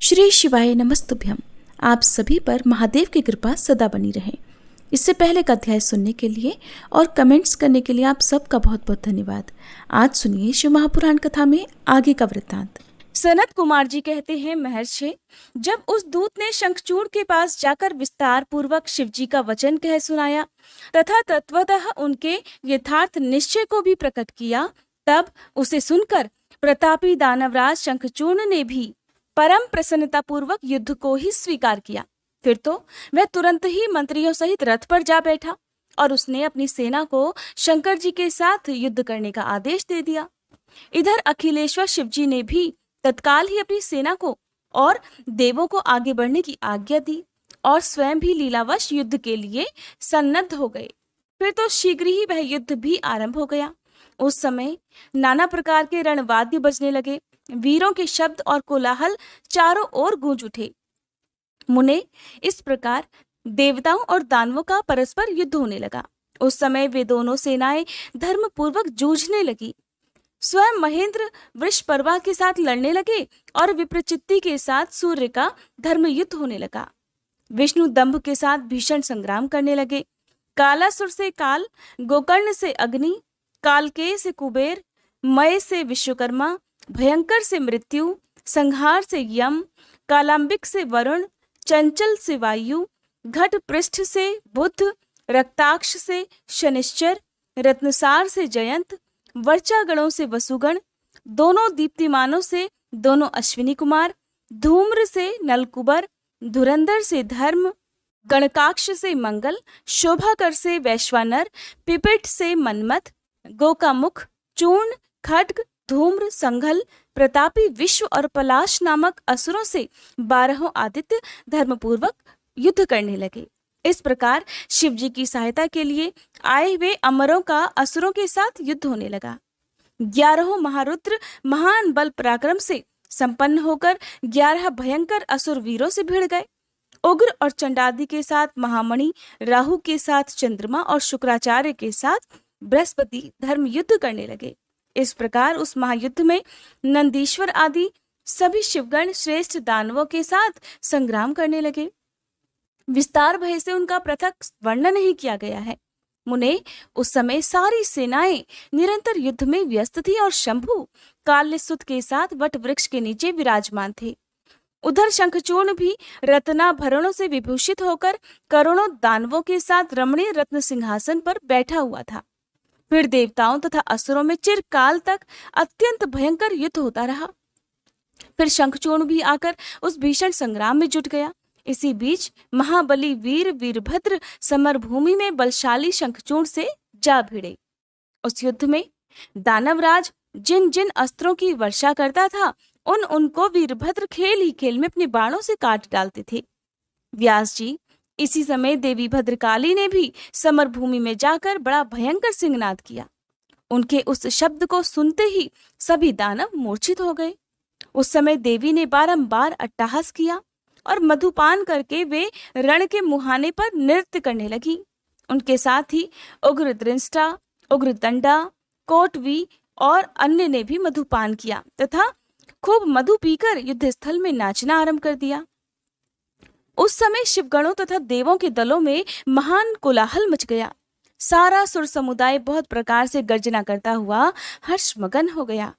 श्री शिवाय नमस्तुभ्यम। आप सभी पर महादेव की कृपा सदा बनी रहे। इससे पहले का अध्याय सुनने के लिए और कमेंट्स करने के लिए आप सबका बहुत बहुत धन्यवाद। आज सुनिए शिव महापुराण कथा में आगे का वृत्तांत। सनत कुमार जी कहते हैं, महर्षि, जब उस दूत ने शंखचूड़ के पास जाकर विस्तार पूर्वक शिव जी का वचन कह सुनाया तथा तत्वतः उनके यथार्थ निश्चय को भी प्रकट किया, तब उसे सुनकर प्रतापी दानवराज शंखचूड़ ने भी परम प्रसन्नता पूर्वक युद्ध को ही स्वीकार किया। फिर तो वह तुरंत ही मंत्रियों सहित रथ पर जा बैठा और उसने अपनी सेना को शंकर जी के साथ युद्ध करने का आदेश दे दिया। इधर अखिलेश्वर शिव जी ने भी तत्काल ही अपनी सेना को और देवों को आगे बढ़ने की आज्ञा दी और स्वयं भी लीलावश युद्ध के लिए सन्नद्ध हो गए। फिर तो शीघ्र ही वह युद्ध भी आरंभ हो गया। उस समय नाना प्रकार के रणवाद्य बजने लगे। वीरों के शब्द और कोलाहल चारों ओर गूंज उठे। मुने, इस प्रकार देवताओं और दानवों का परस्पर युद्ध होने लगा। उस समय वे दोनों सेनाएं धर्म पूर्वक जूझने लगी। स्वयं महेंद्र वृषपर्वा के साथ लड़ने लगे और विप्रचित्ति के साथ सूर्य का धर्म युद्ध होने लगा। विष्णु दंभ के साथ भीषण संग्राम करने लगे। कालासुर से काल, गोकर्ण से अग्नि, कालकेय से कुबेर, मय से विश्वकर्मा, भयंकर से मृत्यु, संहार से यम, कालांबिक से वरुण, चंचल से वायु, घट पृष्ठ से बुध, रक्ताक्ष से शनिश्चर, रत्नसार से जयंत, वर्चागणों से वसुगण, दोनों दीप्तिमानों से दोनों अश्विनी कुमार, धूम्र से नलकुबर, धुरंधर से धर्म, गणकाक्ष से मंगल, शोभाकर से वैश्वानर, पिपिट से मनमथ, गोकामुख, चूर्ण, खड्ग, धूम्र, संघल, प्रतापी विश्व और पलाश नामक असुरों से 12 आदित्य धर्मपूर्वक युद्ध करने लगे। इस प्रकार शिव जी की सहायता के लिए आए हुए अमरों का असुरों के साथ युद्ध होने लगा। 11 महारुद्र महान बल पराक्रम से संपन्न होकर 11 भयंकर असुर वीरों से भिड़ गए। उग्र और चंडादि के साथ महामणि, राहु के साथ चंद्रमा और शुक्राचार्य के साथ बृहस्पति धर्म युद्ध करने लगे। इस प्रकार उस महायुद्ध में नंदीश्वर आदि सभी शिवगण श्रेष्ठ दानवों के साथ संग्राम करने लगे। विस्तार भय से उनका पृथक वर्णन नहीं किया गया है। मुने, उस समय सारी सेनाएं निरंतर युद्ध में व्यस्त थी और शंभु काल्यसुत के साथ वट वृक्ष के नीचे विराजमान थे। उधर शंखचूर्ण भी रत्नाभरणों से विभूषित होकर करोड़ों दानवों के साथ रमणीय रत्न सिंहासन पर बैठा हुआ था। फिर देवताओं तथा असुरों में चिरकाल तक अत्यंत भयंकर युद्ध होता रहा। फिर शंखचूर्ण भी आकर उस भीषण संग्राम में जुट गया। इसी बीच महाबली वीर वीरभद्र समरभूमि में बलशाली शंखचूर्ण से जा भिड़े। उस युद्ध में दानवराज जिन जिन अस्त्रों की वर्षा करता था उनको वीरभद्र खेल ही खेल में अपने बाणों से काट डालते थे। व्यास जी, इसी समय देवी भद्रकाली ने भी समरभूमि में जाकर बड़ा भयंकर सिंहनाद किया। उनके उस शब्द को सुनते ही सभी दानव मूर्छित हो गए। उस समय देवी ने बारंबार अट्टहास किया और मधुपान करके वे रण के मुहाने पर नृत्य करने लगी। उनके साथ ही उग्र दृष्टा, उग्र दंडा, कोटवी और अन्य ने भी मधुपान किया तथा खूब मधु पीकर युद्ध स्थल में नाचना आरंभ कर दिया। उस समय शिवगणों तथा देवों के दलों में महान कोलाहल मच गया। सारा सुर समुदाय बहुत प्रकार से गर्जना करता हुआ हर्षमगन हो गया।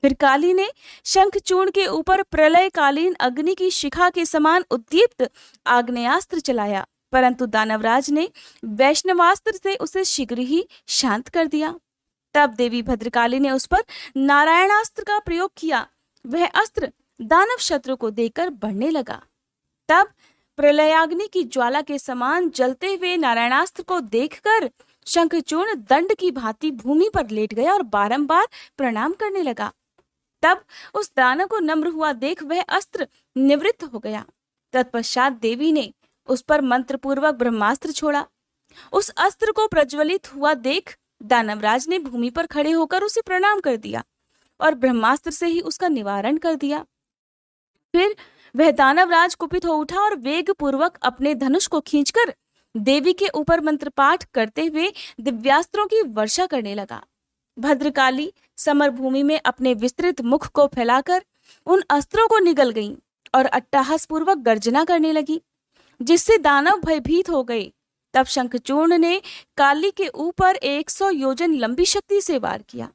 फिर काली ने शंखचूर्ण के ऊपर प्रलयकालीन अग्नि की शिखा के समान उद्दीप्त आग्नेयास्त्र चलाया, परंतु दानवराज ने वैष्णवास्त्र से उसे शीघ्र ही शांत कर दिया। तब देवी भद्रकाली ने उस पर नारायणास्त्र का प्रयोग किया। वह अस्त्र दानव शत्रु को देकर बढ़ने लगा। तब प्रलयाग्नि की ज्वाला के समान जलते हुए नारायणास्त्र को देखकर शंखचूर्ण दंड की भांति भूमि पर लेट गया और बारंबार प्रणाम करने लगा। तब उस दानव को नम्र हुआ देख वह अस्त्र निवृत्त हो गया। तत्पश्चात देवी ने उस पर मंत्रपूर्वक ब्रह्मास्त्र छोड़ा। उस अस्त्र को प्रज्वलित हुआ देख दानवराज ने भूमि पर खड़े होकर उसे प्रणाम कर दिया और ब्रह्मास्त्र से ही उसका निवारण कर दिया। फिर वह दानवराज कुपित हो उठा और वेग पूर्वक अपने धनुष को खींचकर देवी के ऊपर मंत्र पाठ करते हुए दिव्यास्त्रों की वर्षा करने लगा। भद्रकाली समरभूमि में अपने विस्तृत मुख को फैलाकर उन अस्त्रों को निगल गईं और अट्टहास पूर्वक गर्जना करने लगी, जिससे दानव भयभीत हो गए। तब शंखचूर्ण ने काली के ऊपर 100 योजन लंबी शक्ति से वार किया,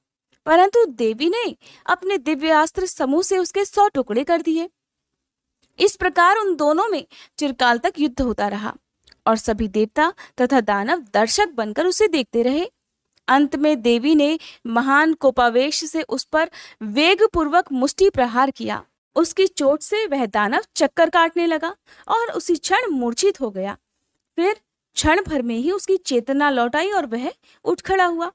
परंतु देवी ने अपने दिव्यास्त्र समूह से उसके 100 टुकड़े कर दिए। इस प्रकार उन दोनों में चिरकाल तक युद्ध होता रहा और सभी देवता तथा दानव दर्शक बनकर उसे देखते रहे। अंत में देवी ने महान कोपावेश से उस पर वेग पूर्वक मुष्टि प्रहार किया। उसकी चोट से वह दानव चक्कर काटने लगा और उसी क्षण मूर्छित हो गया। फिर क्षण भर में ही उसकी चेतना लौट आई और वह उठ खड़ा हुआ,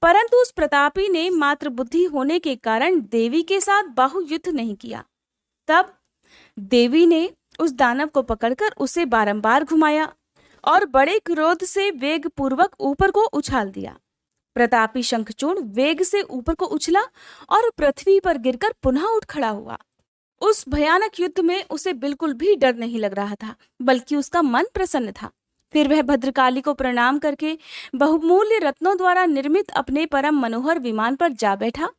परंतु उस प्रतापी ने मात्र बुद्धि होने के कारण देवी के साथ बाहु युद्ध नहीं किया। तब देवी ने उस दानव को पकड़कर उसे बारंबार घुमाया और बड़े क्रोध से वेग पूर्वक ऊपर को उछाल दिया। प्रतापी शंखचूर्ण वेग से ऊपर को उछला और पृथ्वी पर गिरकर पुनः उठ खड़ा हुआ। उस भयानक युद्ध में उसे बिल्कुल भी डर नहीं लग रहा था, बल्कि उसका मन प्रसन्न था। फिर वह भद्रकाली को प्रणाम करके बहुमूल्य रत्नों द्वारा निर्मित अपने परम मनोहर विमान पर जा बैठा।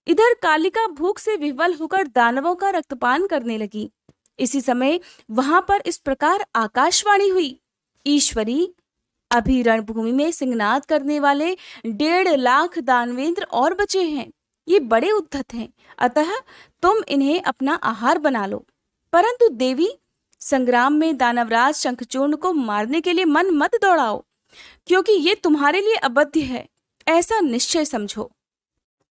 इधर कालिका भूख से विह्वल होकर दानवों का रक्तपान करने लगी। इसी समय वहां पर इस प्रकार आकाशवाणी हुई, ईश्वरी, अभी रणभूमि में सिंहनाद करने वाले 1.5 लाख दानवेंद्र और बचे हैं। ये बड़े उद्धत हैं, अतः तुम इन्हें अपना आहार बना लो। परंतु देवी, संग्राम में दानवराज शंखचूर्ण को मारने के लिए मन मत दौड़ाओ, क्योंकि ये तुम्हारे लिए अबध्य है, ऐसा निश्चय समझो।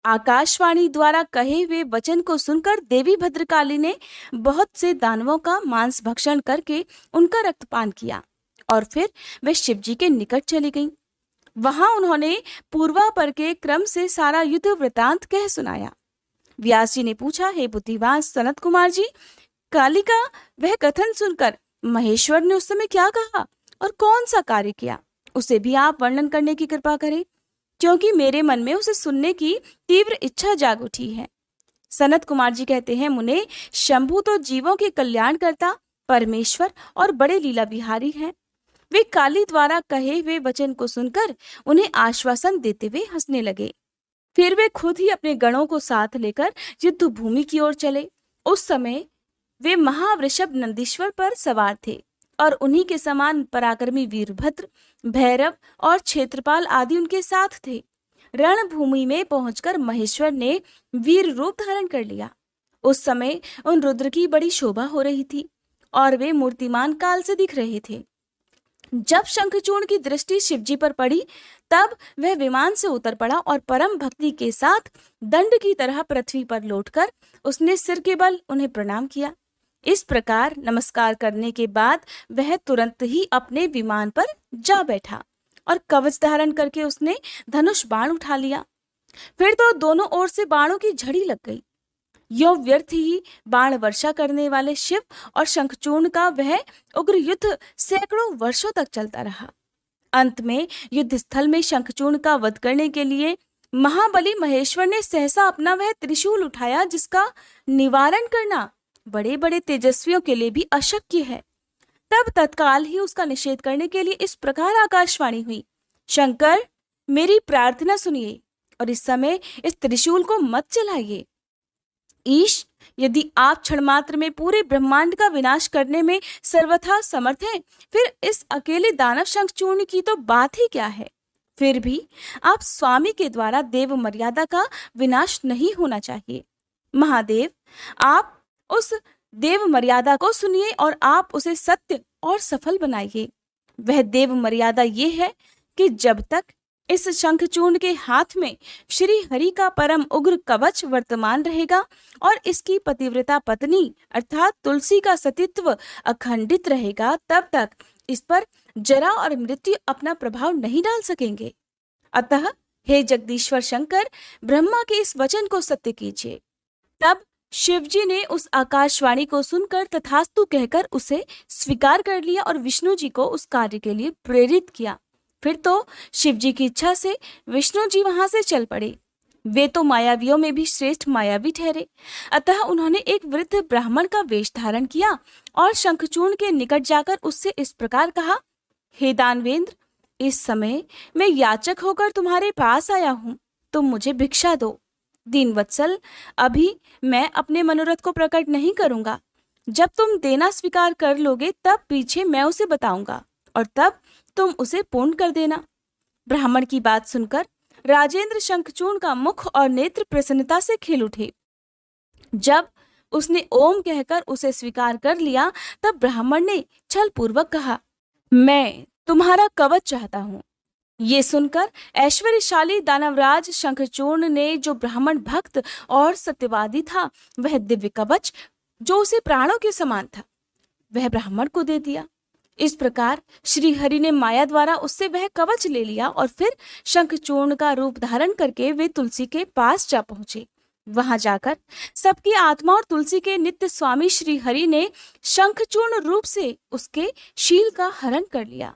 आकाशवाणी द्वारा कहे हुए वचन को सुनकर देवी भद्रकाली ने बहुत से दानवों का मांस भक्षण करके उनका रक्तपान किया और फिर वे शिवजी के निकट चली गईं। वहां उन्होंने पूर्वापर के क्रम से सारा युद्ध वृतांत कह सुनाया। व्यास जी ने पूछा, हे बुद्धिवान सनत कुमार जी, कालिका वह कथन सुनकर महेश्वर ने उस समय क्या कहा और कौन सा कार्य किया, उसे भी आप वर्णन करने की कृपा करें, क्योंकि मेरे मन में उसे सुनने की तीव्र इच्छा जाग उठी है। सनत कुमार जी कहते हैं, मुने, शंभु तो जीवों के कल्याण करता परमेश्वर और बड़े लीला विहारी हैं। वे काली द्वारा कहे हुए वचन को सुनकर उन्हें आश्वासन देते हुए हंसने लगे। फिर वे खुद ही अपने गणों को साथ लेकर युद्ध भूमि की ओर चले। उस समय वे महावृषभ नंदीश्वर पर सवार थे और उन्हीं के समान पराक्रमी वीरभद्र, भैरव और क्षेत्रपाल आदि उनके साथ थे। रणभूमि में पहुंचकर महेश्वर ने वीर रूप धारण कर लिया। उस समय उन रुद्र की बड़ी शोभा हो रही थी और वे मूर्तिमान काल से दिख रहे थे। जब शंखचूर्ण की दृष्टि शिवजी पर पड़ी, तब वह विमान से उतर पड़ा और परम भक्ति के साथ दंड की तरह पृथ्वी पर लौटकर उसने सिर के बल उन्हें प्रणाम किया। इस प्रकार नमस्कार करने के बाद वह तुरंत ही अपने विमान पर जा बैठा और कवच धारण करके उसने धनुष बाण उठा लिया। फिर तो दोनों ओर से बाणों की झड़ी लग गई। यो व्यर्थ ही बाण वर्षा करने वाले शिव और शंखचूर्ण का वह उग्र युद्ध सैकड़ों वर्षों तक चलता रहा। अंत में युद्ध स्थल में शंखचूर्ण का वध करने के लिए महाबली महेश्वर ने सहसा अपना वह त्रिशूल उठाया, जिसका निवारण करना बड़े बड़े तेजस्वियों के लिए भी अशक्य है। तब तत्काल ही उसका निषेध करने के लिए इस प्रकार आकाशवाणी हुई, शंकर, मेरी प्रार्थना सुनिए और इस समय इस त्रिशूल को मत चलाइए। ईश, यदि आप क्षण मात्र में पूरे ब्रह्मांड का विनाश करने में सर्वथा समर्थ हैं, फिर इस अकेले दानव शंखचूर्ण की तो बात ही क्या है। फिर भी आप स्वामी के द्वारा देव मर्यादा का विनाश नहीं होना चाहिए। महादेव, आप उस देव मर्यादा को सुनिए और आप उसे सत्य और सफल बनाइए। वह देव मर्यादा ये है कि जब तक इस शंखचूर्ण के हाथ में श्री हरि का परम उग्र कवच वर्तमान रहेगा और इसकी पतिव्रता पत्नी अर्थात तुलसी का सतीत्व अखंडित रहेगा, तब तक इस पर जरा और मृत्यु अपना प्रभाव नहीं डाल सकेंगे। अतः हे जगदीश्वर शंकर, ब्रह्मा के इस वचन को सत्य कीजिए। तब शिवजी ने उस आकाशवाणी को सुनकर तथास्तु कहकर उसे स्वीकार कर लिया और विष्णु जी को उस कार्य के लिए प्रेरित किया। फिर तो शिवजी की इच्छा से विष्णु जी वहां से चल पड़े। वे तो मायावियों में भी श्रेष्ठ मायावी ठहरे, अतः उन्होंने एक वृद्ध ब्राह्मण का वेश धारण किया और शंखचूर्ण के निकट जाकर उससे इस प्रकार कहा, हे दानवेंद्र, इस समय मैं याचक होकर तुम्हारे पास आया हूँ, तुम मुझे भिक्षा दो। दीनवत्सल, अभी मैं अपने मनोरथ को प्रकट नहीं करूंगा, जब तुम देना स्वीकार कर लोगे तब पीछे मैं उसे बताऊंगा और तब तुम उसे पूर्ण कर देना। ब्राह्मण की बात सुनकर राजेंद्र शंखचूर्ण का मुख और नेत्र प्रसन्नता से खिल उठे। जब उसने ओम कहकर उसे स्वीकार कर लिया तब ब्राह्मण ने छल पूर्वक कहा, मैं तुम्हारा कवच चाहता हूँ। ये सुनकर ऐश्वर्यशाली दानवराज शंखचूर्ण ने, जो ब्राह्मण भक्त और सत्यवादी था, वह दिव्य कवच जो उसे प्राणों के समान था वह ब्राह्मण को दे दिया। इस प्रकार श्री हरि ने माया द्वारा उससे वह कवच ले लिया और फिर शंखचूर्ण का रूप धारण करके वे तुलसी के पास जा पहुंचे। वहां जाकर सबकी आत्मा और तुलसी के नित्य स्वामी श्री हरि ने शंखचूर्ण रूप से उसके शील का हरण कर लिया।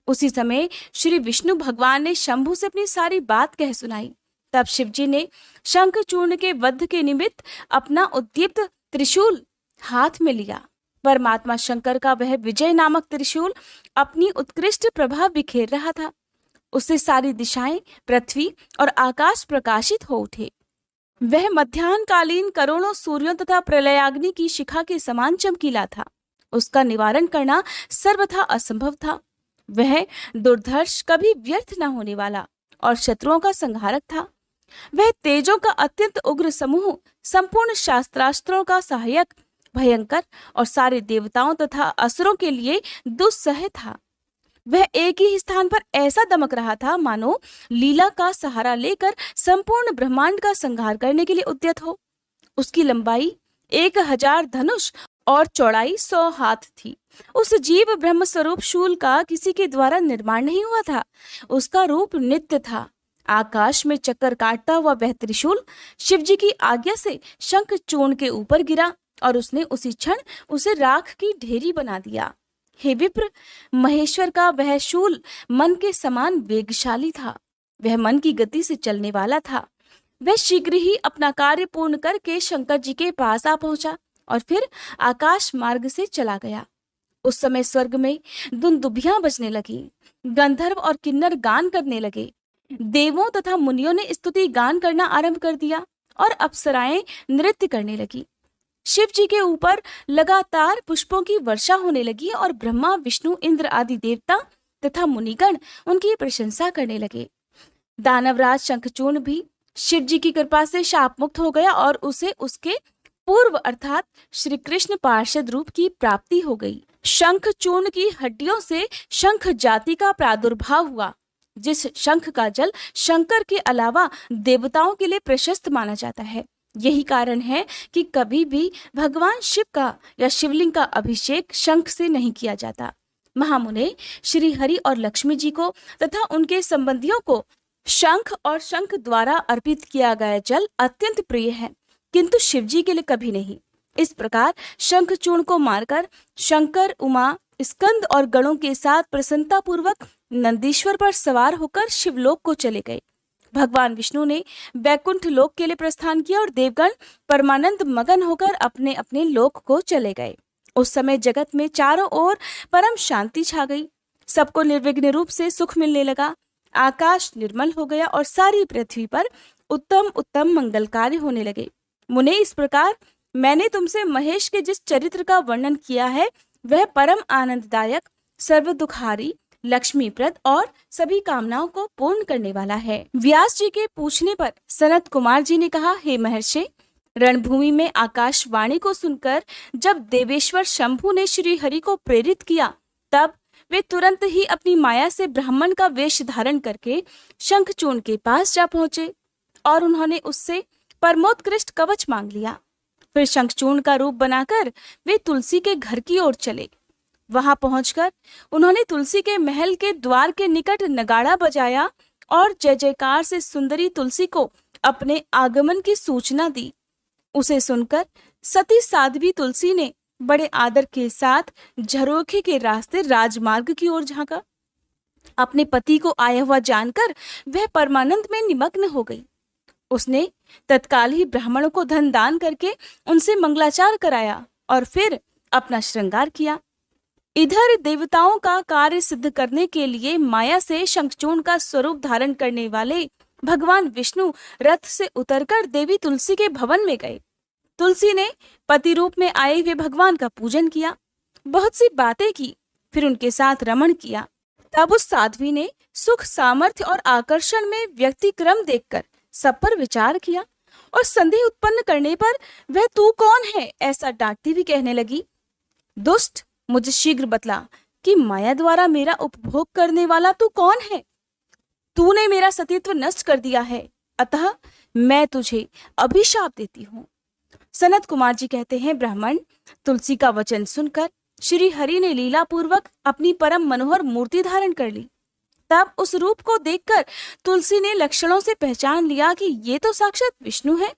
उसी समय श्री विष्णु भगवान ने शंभु से अपनी सारी बात कह सुनाई। तब शिवजी ने शंखचूर्ण के वध के निमित्त अपना उद्दीप्त त्रिशूल हाथ में लिया। परमात्मा शंकर का वह विजय नामक त्रिशूल अपनी उत्कृष्ट प्रभा बिखेर रहा था। उससे सारी दिशाएं, पृथ्वी और आकाश प्रकाशित हो उठे। वह मध्याह्नकालीन करोड़ों सूर्यों तथा प्रलयाग्नि की शिखा के समान चमकीला था। उसका निवारण करना सर्वथा असंभव था। वह दुर्धर्ष, कभी व्यर्थ न होने वाला और शत्रुओं का संहारक था। वह तेजों का अत्यंत उग्र समूह, संपूर्ण शास्त्रास्त्रों का सहायक, भयंकर और सारे देवताओं तथा असुरों के लिए दुस्सह था। वह एक ही स्थान पर ऐसा दमक रहा था मानो लीला का सहारा लेकर संपूर्ण ब्रह्मांड का संहार करने के लिए उद्यत हो। उसकी लंबाई 1000 धनुष और चौड़ाई 100 हाथ थी। उस जीव ब्रह्म स्वरूप शूल का किसी के द्वारा निर्माण नहीं हुआ था। उसका रूप नित्य था। आकाश में चक्कर काटता हुआ वह त्रिशूल शिवजी की आज्ञा से शंखचूर्ण के ऊपर गिरा और उसने उसी क्षण उसे राख की ढेरी बना दिया। हे विप्र, महेश्वर का वह शूल मन के समान वेगशाली था। वह मन की गति से चलने वाला था। वह शीघ्र ही अपना कार्य पूर्ण करके शंकर जी के पास आ पहुंचा और फिर आकाश मार्ग से चला गया। उस समय स्वर्ग में दुंदुभियां बजने लगी। गंधर्व और किन्नर गान करने लगे। देवों तथा मुनियों ने स्तुति गान करना आरंभ कर दिया और अप्सराएं नृत्य करने लगी। शिव जी के ऊपर लगातार पुष्पों की वर्षा होने लगी और ब्रह्मा, विष्णु, इंद्र आदि देवता तथा मुनिगण उनकी प्रशंसा करने लगे। दानवराज शंखचूर्ण भी शिव जी की कृपा से शाप मुक्त हो गया और उसे उसके पूर्व अर्थात श्री कृष्ण पार्षद रूप की प्राप्ति हो गई। शंखचूर्ण की हड्डियों से शंख जाति का प्रादुर्भाव हुआ। जिस शंख का जल शंकर के अलावा देवताओं के लिए प्रशस्त माना जाता है। यही कारण है कि कभी भी भगवान शिव का या शिवलिंग का अभिषेक शंख से नहीं किया जाता। महामुने, श्री हरि और लक्ष्मी जी को तथा उनके संबंधियों को शंख और शंख द्वारा अर्पित किया गया जल अत्यंत प्रिय है, किंतु शिव जी के लिए कभी नहीं। इस प्रकार शंखचूर्ण को मारकर शंकर, उमा, स्कंद और गणों के साथ प्रसन्नता पूर्वक नंदीश्वर पर सवार होकर शिवलोक को चले गए। भगवान विष्णु ने वैकुंठ लोक के लिए प्रस्थान किया और देवगण परमानंद मगन होकर अपने अपने लोक को चले गए। उस समय जगत में चारों ओर परम शांति छा गई। सबको निर्विघ्न रूप से सुख मिलने लगा। आकाश निर्मल हो गया और सारी पृथ्वी पर उत्तम उत्तम मंगल कार्य होने लगे। मुने, इस प्रकार मैंने तुमसे महेश के जिस चरित्र का वर्णन किया है वह परम आनंददायक, सर्व दुखारी, लक्ष्मीप्रद और सभी कामनाओं को पूर्ण करने वाला है। व्यास जी के पूछने पर सनत कुमार जी ने कहा, हे महर्षि, रणभूमि में आकाशवाणी को सुनकर जब देवेश्वर शंभु ने श्री हरि को प्रेरित किया तब वे तुरंत ही अपनी माया से ब्राह्मण का वेश धारण करके शंखचूर्ण के पास जा पहुंचे और उन्होंने उससे परमोत्कृष्ट कवच मांग लिया। फिर शंखचूर्ण का रूप बनाकर वे तुलसी के घर की ओर चले। वहां पहुंचकर उन्होंने तुलसी के महल के द्वार के निकट नगाड़ा बजाया और जय जयकार से सुंदरी तुलसी को अपने आगमन की सूचना दी। उसे सुनकर सती साध्वी तुलसी ने बड़े आदर के साथ झरोखे के रास्ते राजमार्ग की ओर झांका। अपने पति को आया हुआ जानकर वह परमानंद में निमग्न हो गई। उसने तत्काल ही ब्राह्मणों को धन दान करके उनसे मंगलाचार कराया और फिर अपना श्रृंगार किया। इधर देवताओं का कार्य सिद्ध करने के लिए माया से शंखचूर्ण का स्वरूप धारण करने वाले भगवान विष्णु रथ से उतरकर देवी तुलसी के भवन में गए। तुलसी ने पति रूप में आए हुए भगवान का पूजन किया, बहुत सी बातें की, फिर उनके साथ रमण किया। तब उस साध्वी ने सुख, सामर्थ्य और आकर्षण में व्यक्ति क्रम देखकर सब पर विचार किया और संदेह उत्पन्न करने पर वह तू कौन है ऐसा डांटती भी कहने लगी। दुष्ट, मुझे शीघ्र बतला कि माया द्वारा मेरा उपभोग करने वाला तू कौन है। तूने मेरा सतीत्व नष्ट कर दिया है, अतः मैं तुझे अभिशाप देती हूँ। सनत कुमार जी कहते हैं, ब्राह्मण, तुलसी का वचन सुनकर श्री हरि ने लीला पूर्वक अपनी परम मनोहर मूर्ति धारण कर ली। तब उस रूप को देखकर तुलसी ने लक्षणों से पहचान लिया कि ये तो साक्षात विष्णु है,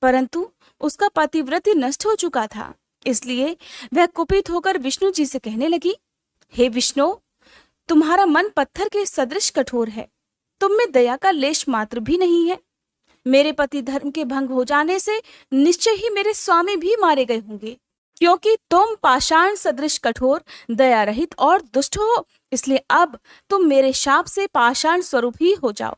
परंतु उसका पतिव्रत नष्ट हो चुका था। इसलिए वह कुपित होकर विष्णु जी से कहने लगी, हे विष्णु, तुम्हारा मन पत्थर के सदृश कठोर है, तुम में दया का लेश मात्र भी नहीं है। मेरे पति धर्म के भंग हो जाने से निश्चय ही मेरे स्वामी भी मारे गए होंगे, क्योंकि तुम पाषाण सदृश कठोर, दया रहित और दुष्ट हो, इसलिए अब तुम मेरे शाप से पाषाण स्वरूप ही हो जाओ।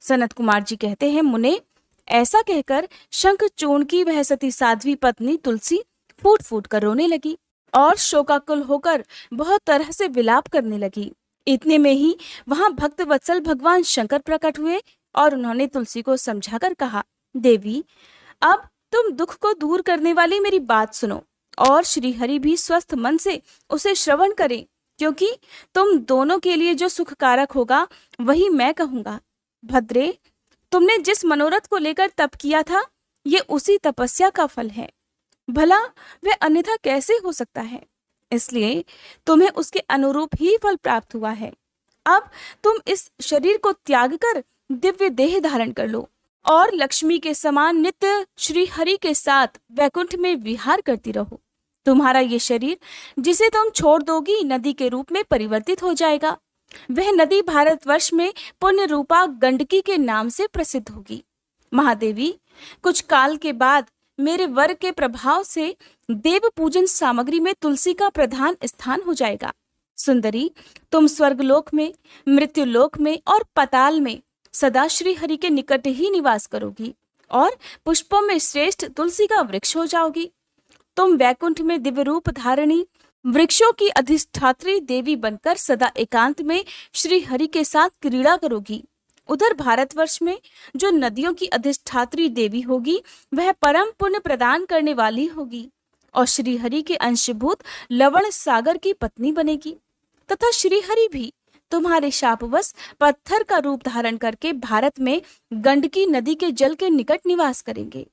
सनत कुमार जी कहते हैं, मुने, ऐसा कहकर शंखचूर्ण की वह सती साध्वी पत्नी तुलसी फूट फूट कर रोने लगी और शोकाकुल होकर बहुत तरह से विलाप करने लगी। इतने में ही वहां भक्त वत्सल भगवान शंकर प्रकट हुए और उन्होंने तुलसी को समझाकर कहा, देवी, अब तुम दुख को दूर करने वाली मेरी बात सुनो और श्री हरि भी स्वस्थ मन से उसे श्रवण करें, क्योंकि तुम दोनों के लिए जो सुखकारक होगा वही मैं कहूंगा। भद्रे, तुमने जिस मनोरथ को लेकर तप किया था, ये उसी तपस्या का फल है। भला वह अन्यथा कैसे हो सकता है? इसलिए तुम्हें उसके अनुरूप ही फल प्राप्त हुआ है। अब तुम इस शरीर को त्याग कर दिव्य देह धारण कर लो और लक्ष्मी के समान नित्य श्री हरि के साथ वैकुंठ में विहार करती रहो। तुम्हारा ये शरीर जिसे तुम छोड़ दोगी नदी के रूप में परिवर्तित हो जाएगा। वह नदी भारतवर्ष में पुण्य रूपा गंडकी के नाम से प्रसिद्ध होगी। महादेवी, कुछ काल के बाद मेरे वर के प्रभाव से देव पूजन सामग्री में तुलसी का प्रधान स्थान हो जाएगा। सुंदरी, तुम स्वर्गलोक में, मृत्युलोक में और पाताल में सदा श्री हरि के निकट ही निवास करोगी और पुष्पों में श्रेष्ठ तुलसी का वृक्ष हो जाओगी। तुम वैकुंठ में दिव्य रूप धारणी वृक्षों की अधिष्ठात्री देवी बनकर सदा एकांत में श्री हरि के साथ क्रीड़ा करोगी। उधर भारतवर्ष में जो नदियों की अधिष्ठात्री देवी होगी, वह परम पुण्य प्रदान करने वाली होगी और श्री हरि के अंशभूत लवण सागर की पत्नी बनेगी। तथा श्री हरि भी तुम्हारे शापवश पत्थर का रूप धारण करके भारत में गंडकी नदी के जल के निकट निवास करेंगे।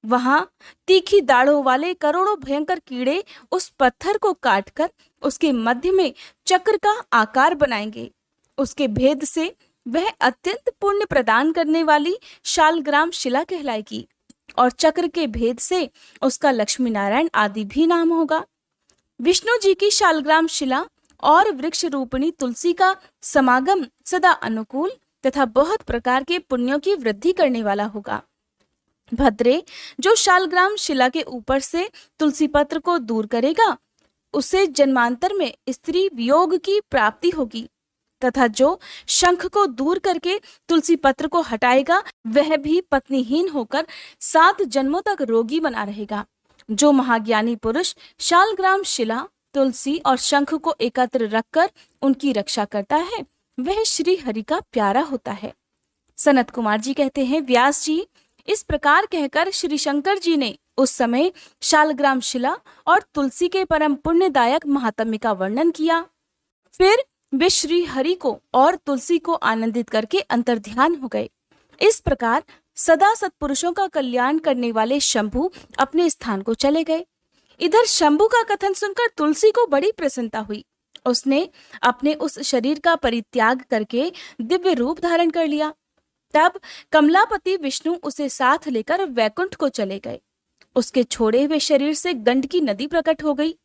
वहां तीखी दाढ़ों वाले करोड़ों भयंकर कीड़े उस पत्थर को काटकर उसके मध्य में चक्र का आकार बनाएंगे। उसके भेद से वह अत्यंत पुण्य प्रदान करने वाली शालग्राम शिला कहलाएगी और चक्र के भेद से उसका लक्ष्मी नारायण आदि भी नाम होगा। विष्णु जी की शालग्राम शिला और वृक्ष रूपिणी तुलसी का समागम सदा अनुकूल तथा बहुत प्रकार के पुण्यों की वृद्धि करने वाला होगा। भद्रे, जो शालग्राम शिला के ऊपर से तुलसी पत्र को दूर करेगा, उसे जन्मांतर में स्त्री वियोग की प्राप्ति होगी, तथा जो शंख को दूर करके तुलसी पत्र को हटाएगा, वह भी पत्नीहीन होकर 7 जन्मों तक रोगी बना रहेगा। जो महाज्ञानी पुरुष शालग्राम शिला, तुलसी और शंख को एकत्र रखकर उनकी रक्षा करता है, वह श्री हरि का प्यारा होता है। सनत कुमार जी कहते हैं, व्यास जी, इस प्रकार कहकर श्री शंकर जी ने उस समय शालग्राम शिला और तुलसी के परम पुण्यदायक महात्म्य का वर्णन किया। फिर वे श्री हरि को और तुलसी को आनंदित करके अंतर्ध्यान हो गए। इस प्रकार सदा सत्पुरुषों का कल्याण करने वाले शंभु अपने स्थान को चले गए। इधर शंभु का कथन सुनकर तुलसी को बड़ी प्रसन्नता हुई। उसने अपने उस शरीर का परित्याग करके दिव्य रूप धारण कर लिया। तब कमलापति विष्णु उसे साथ लेकर वैकुंठ को चले गए। उसके छोड़े हुए शरीर से गंडकी नदी प्रकट हो गई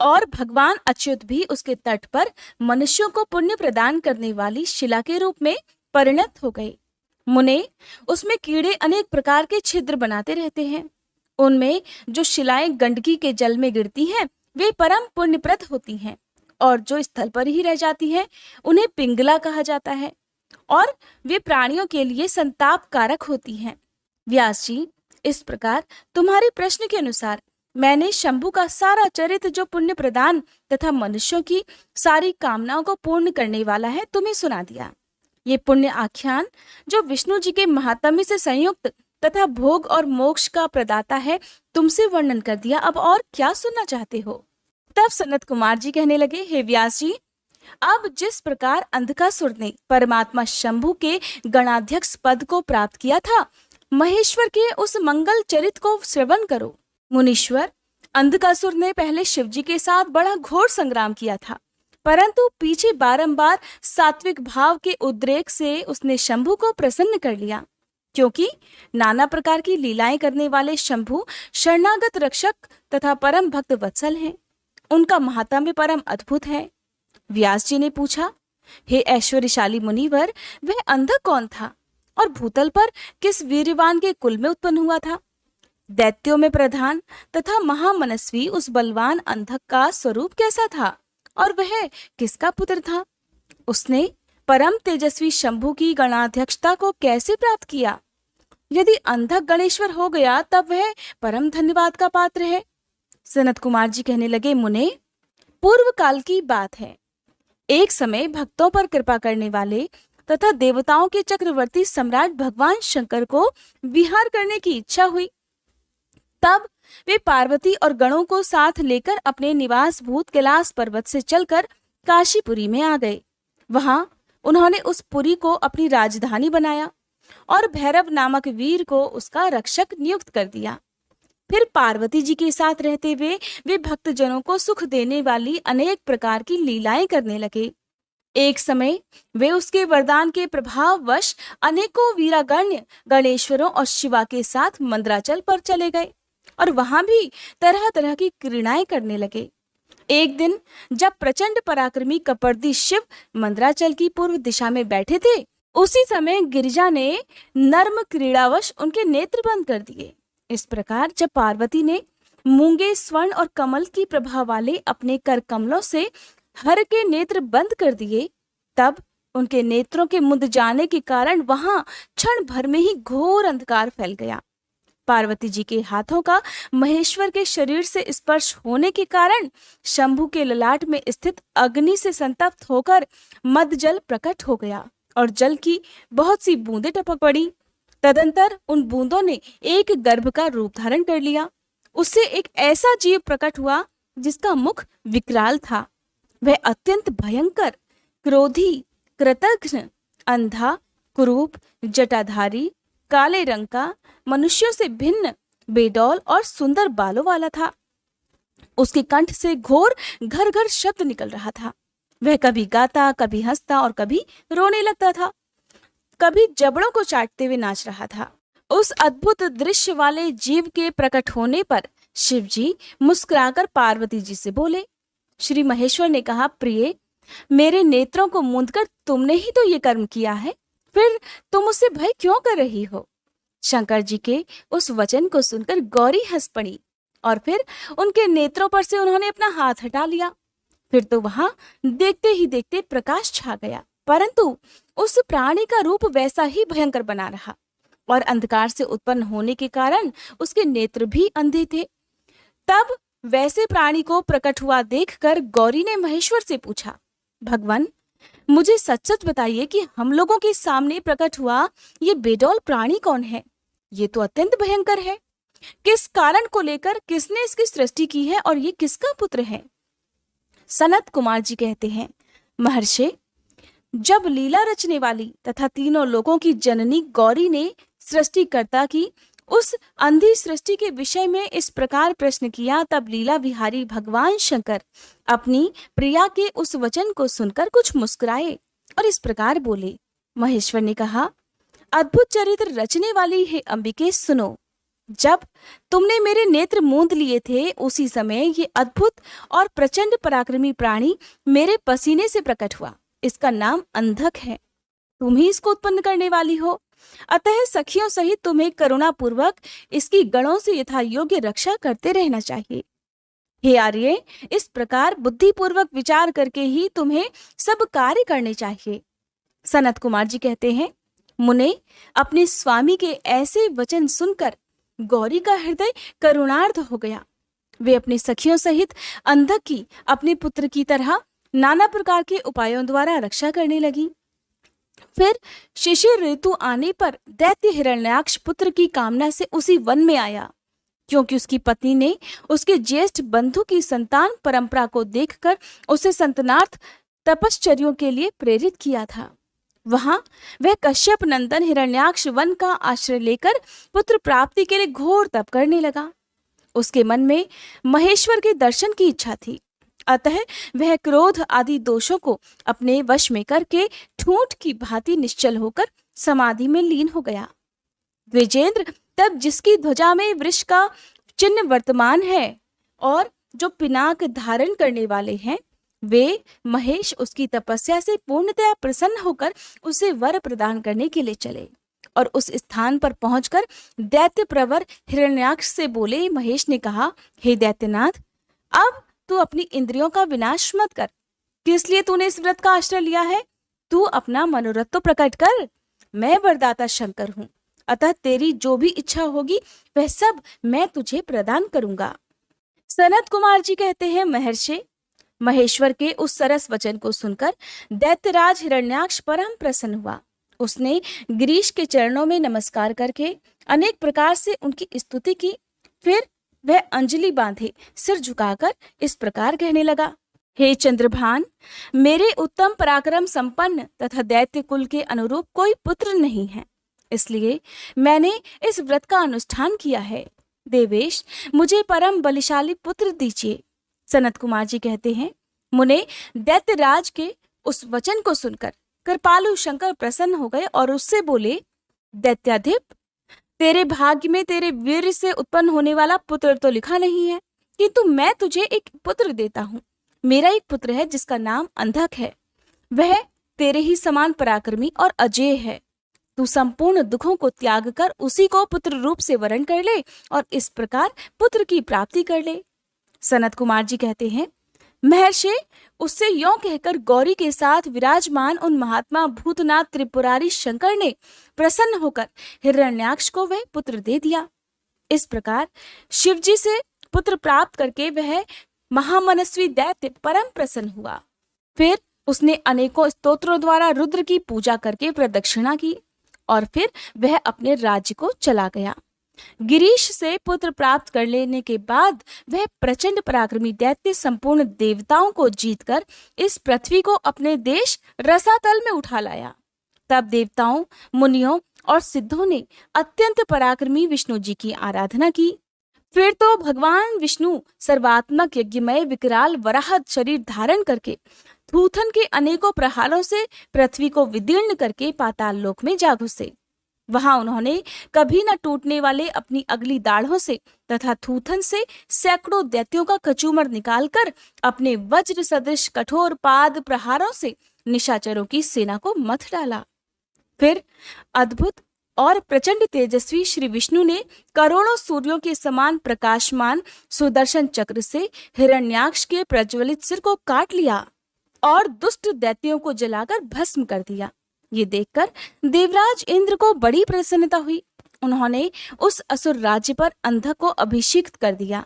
और भगवान अच्युत भी उसके तट पर मनुष्यों को पुण्य प्रदान करने वाली शिला के रूप में परिणत हो गए। मुने, उसमें कीड़े अनेक प्रकार के छिद्र बनाते रहते हैं। उनमें जो शिलाएं गंडकी के जल में गिरती हैं, वे परम पुण्यप्रद होती हैं और जो स्थल पर ही रह जाती हैं, उन्हें पिंगला कहा जाता है और वे प्राणियों के लिए संताप कारक होती हैं। व्यास जी, इस प्रकार तुम्हारे प्रश्न के अनुसार मैंने शंभु का सारा चरित्र, जो पुण्य प्रदान तथा मनुष्यों की सारी कामनाओं को पूर्ण करने वाला है, तुम्हें सुना दिया। ये पुण्य आख्यान, जो विष्णु जी के महात्म्य से संयुक्त तथा भोग और मोक्ष का प्रदाता है, तुमसे वर्णन कर दिया। अब और क्या सुनना चाहते हो? तब सनत कुमार जी कहने लगे, हे व्यास जी, अब जिस प्रकार अंधकासुर ने परमात्मा शंभु के गणाध्यक्ष पद को प्राप्त किया था, महेश्वर के उस मंगल चरित को श्रवण करो। मुनीश्वर, अंधकासुर ने पहले शिव जी के साथ बड़ा घोर संग्राम किया था, परंतु पीछे बारंबार सात्विक भाव के उद्रेक से उसने शंभु को प्रसन्न कर लिया, क्योंकि नाना प्रकार की लीलाएं करने वाले शंभु शरणागत रक्षक तथा परम भक्त वत्सल हैं। उनका महात्म्य परम अद्भुत है। व्यास जी ने पूछा, हे ऐश्वर्यशाली मुनिवर, वह अंधक कौन था और भूतल पर किस वीर्यवान के कुल में उत्पन्न हुआ था? दैत्यों में प्रधान तथा महामनस्वी उस बलवान अंधक का स्वरूप कैसा था और वह किसका पुत्र था? उसने परम तेजस्वी शंभु की गणाध्यक्षता को कैसे प्राप्त किया? यदि अंधक गणेश्वर हो गया, तब वह परम धन्यवाद का पात्र है। सनत कुमार जी कहने लगे, मुने, पूर्व काल की बात है। एक समय भक्तों पर कृपा करने वाले तथा देवताओं के चक्रवर्ती सम्राट भगवान शंकर को विहार करने की इच्छा हुई। तब वे पार्वती और गणों को साथ लेकर अपने निवास भूत कैलाश पर्वत से चलकर काशीपुरी में आ गए। वहां उन्होंने उस पुरी को अपनी राजधानी बनाया और भैरव नामक वीर को उसका रक्षक नियुक्त कर दिया। फिर पार्वती जी के साथ रहते हुए वे भक्तजनों को सुख देने वाली अनेक प्रकार की लीलाएं करने लगे। एक समय वे उसके वरदान के प्रभाववश अनेकों वीरागण्य गणेश्वरों और शिवा के साथ मंदराचल पर चले गए और वहां भी तरह तरह की क्रीड़ाएं करने लगे। एक दिन जब प्रचंड पराक्रमी कपर्दी शिव मंदराचल की पूर्व दिशा में बैठे थे, उसी समय गिरिजा ने नर्म क्रीड़ावश उनके नेत्र बंद कर दिए। इस प्रकार जब पार्वती ने मूंगे, स्वर्ण और कमल की प्रभा वाले अपने कर कमलों से हर के नेत्र बंद कर दिए, तब उनके नेत्रों के मुंद जाने के कारण वहां क्षण भर में ही घोर अंधकार फैल गया। पार्वती जी के हाथों का महेश्वर के शरीर से स्पर्श होने के कारण शंभु के ललाट में स्थित अग्नि से संतप्त होकर मद जल प्रकट हो गया और जल की बहुत सी बूंदें टपक पड़ी। तदंतर उन बूंदों ने एक गर्भ का रूप धारण कर लिया। उससे एक ऐसा जीव प्रकट हुआ जिसका मुख विकराल था। वह अत्यंत भयंकर, क्रोधी, कृतघ्न, अंधा, कुरूप, जटाधारी, काले रंग का, मनुष्यों से भिन्न, बेडौल और सुंदर बालों वाला था। उसके कंठ से घोर घर घर शब्द निकल रहा था। वह कभी गाता, कभी हंसता और कभी रोने लगता था, कभी जबड़ों को चाटते हुए नाच रहा था। उस अद्भुत दृश्य वाले जीव के प्रकट होने पर शिव जी मुस्कुराकर पार्वती जी से बोले। श्री महेश्वर ने कहा, प्रिय, मेरे नेत्रों को मूंदकर तुमने ही तो ये कर्म किया है, फिर तुम उससे भय क्यों कर रही हो? शंकर जी के उस वचन को सुनकर गौरी हंस पड़ी और फिर उनके नेत्रों पर से उन्होंने अपना हाथ हटा लिया। फिर तो वहां देखते ही देखते प्रकाश छा गया, परंतु उस प्राणी का रूप वैसा ही भयंकर बना रहा और अंधकार से उत्पन्न होने के कारण उसके नेत्र भी अंधे थे। तब वैसे प्राणी को प्रकट हुआ देखकर गौरी ने महेश्वर से पूछा, भगवान, मुझे सच सच बताइए कि हम लोगों के सामने प्रकट हुआ ये बेडौल प्राणी कौन है? ये तो अत्यंत भयंकर है। किस कारण को लेकर किसने इसकी सृष्टि की है और ये किसका पुत्र है? सनत कुमार जी कहते हैं, महर्षि, जब लीला रचने वाली तथा तीनों लोगों की जननी गौरी ने सृष्टिकर्ता की उस अंधी सृष्टि के विषय में इस प्रकार प्रश्न किया, तब लीला विहारी भगवान शंकर अपनी प्रिया के उस वचन को सुनकर कुछ मुस्कुराए और इस प्रकार बोले। महेश्वर ने कहा, अद्भुत चरित्र रचने वाली है अंबिके, सुनो। जब तुमने मेरे नेत्र मूंद लिए थे, उसी समय ये अद्भुत और प्रचंड पराक्रमी प्राणी मेरे पसीने से प्रकट हुआ। इसका नाम अंधक है। तुम ही इसको उत्पन्न करने वाली हो, अतः सखियों सहित तुम्हें करुणा पूर्वक इसकी गणों से यथा योग्य रक्षा करते रहना चाहिए। हे आर्य, इस प्रकार बुद्धिपूर्वक विचार करके ही तुम्हें सब कार्य करने चाहिए। सनत कुमार जी कहते हैं, मुने, अपने स्वामी के ऐसे वचन सुनकर गौरी का हृदय करुणार्ध हो गया। वे अपनी सखियों सहित अंधक की अपने पुत्र की तरह नाना प्रकार के उपायों द्वारा रक्षा करने लगी। फिर शिशिर ऋतु आने पर दैत्य हिरण्याक्ष पुत्र की कामना से उसी वन में आया, क्योंकि उसकी पत्नी ने उसके ज्येष्ठ बंधु की संतान परंपरा को देखकर उसे संतानार्थ तपश्चर्यों के लिए प्रेरित किया था। वहां वह कश्यप नंदन हिरण्याक्ष वन का आश्रय लेकर पुत्र प्राप्ति के लिए घोर तप करने लगा। उसके मन में महेश्वर के दर्शन की इच्छा थी, अतः वह क्रोध आदि दोषों को अपने वश में करके ठूंठ की भांति निश्चल होकर समाधि में लीन हो गया। द्विजेंद्र तब जिसकी ध्वजा में वृष का चिन्ह वर्तमान है और जो पिनाक धारण करने वाले हैं, वे महेश उसकी तपस्या से पूर्णतया प्रसन्न होकर उसे वर प्रदान करने के लिए चले और उस स्थान पर पहुंचकर दैत्य प्रवर हिरण्याक्ष से बोले। महेश ने कहा, हे दैत्यनाथ, अब तू अपनी इंद्रियों का विनाश मत कर। किस लिए तूने इस व्रत का आश्रय लिया है? तू अपना मनोरथ तो प्रकट कर। मैं वरदाता शंकर हूं, अतः तेरी जो भी इच्छा होगी वह सब मैं तुझे प्रदान करूंगा। सनत कुमार जी कहते हैं, महर्षि, महेश्वर के उस सरस वचन को सुनकर दैत्यराज हिरण्याक्ष परम प्रसन्न हुआ। उसने गिरीश के चरणों में नमस्कार करके अनेक प्रकार से उनकी स्तुति की। फिर वह अंजलि बांधे सिर झुकाकर इस प्रकार कहने लगा, हे चंद्रभान, मेरे उत्तम पराक्रम संपन्न तथा दैत्य कुल के अनुरूप कोई पुत्र नहीं है, इसलिए मैंने इस व्रत का अनुष्ठान किया है। देवेश, मुझे परम बलिशाली पुत्र दीजिए। सनत कुमार जी कहते हैं, मुने दैत्यराज के उस वचन को सुनकर कृपालु शंकर प्रसन्न हो गए और उससे बोले, दैत्याधिप, तेरे भाग्य में तेरे वीर से उत्पन्न होने वाला पुत्र तो लिखा नहीं है, किंतु मैं तुझे एक पुत्र देता हूँ। मेरा एक पुत्र है जिसका नाम अंधक है। वह तेरे ही समान पराक्रमी और अजेय है। तू संपूर्ण दुखों को त्याग कर उसी को पुत्र रूप से वरण कर ले और इस प्रकार पुत्र की प्राप्ति कर ले। सनत कुमार जी कहते हैं, महर्षि, उससे यों कहकर गौरी के साथ विराजमान उन महात्मा भूतनाथ त्रिपुरारी शंकर ने प्रसन्न होकर हिरण्याक्ष को वह पुत्र दे दिया। इस प्रकार शिवजी से पुत्र प्राप्त करके वह महामनस्वी दैत्य परम प्रसन्न हुआ। फिर उसने अनेकों स्तोत्रों द्वारा रुद्र की पूजा करके प्रदक्षिणा की और फिर वह अपने राज्य को चला गया। गिरीश से पुत्र प्राप्त कर लेने के बाद वह प्रचंड पराक्रमी दैत्य संपूर्ण देवताओं को जीतकर इस पृथ्वी को अपने देश रसातल में उठा लाया। तब देवताओं, मुनियों और सिद्धों ने अत्यंत पराक्रमी विष्णु जी की आराधना की। फिर तो भगवान विष्णु सर्वात्मक यज्ञमय विकराल वराह शरीर धारण करके थूथन के अनेकों प्रहारों से पृथ्वी को विदीर्ण करके पाताल लोक में जा घुसे। वहां उन्होंने कभी न टूटने वाले अपनी अगली दाढ़ों से तथा थूथन से सैकड़ों दैत्यों का कचूमर निकालकर अपने वज्र सदृश कठोर पाद प्रहारों से निशाचरों की सेना को मथ डाला। फिर अद्भुत और प्रचंड तेजस्वी श्री विष्णु ने करोड़ों सूर्यों के समान प्रकाशमान सुदर्शन चक्र से हिरण्याक्ष के प्रज्वलित सिर को काट लिया और दुष्ट दैत्यों को जलाकर भस्म कर दिया। ये देखकर देवराज इंद्र को बड़ी प्रसन्नता हुई। उन्होंने उस असुर राज्य पर अंधक को अभिषिक्त कर दिया।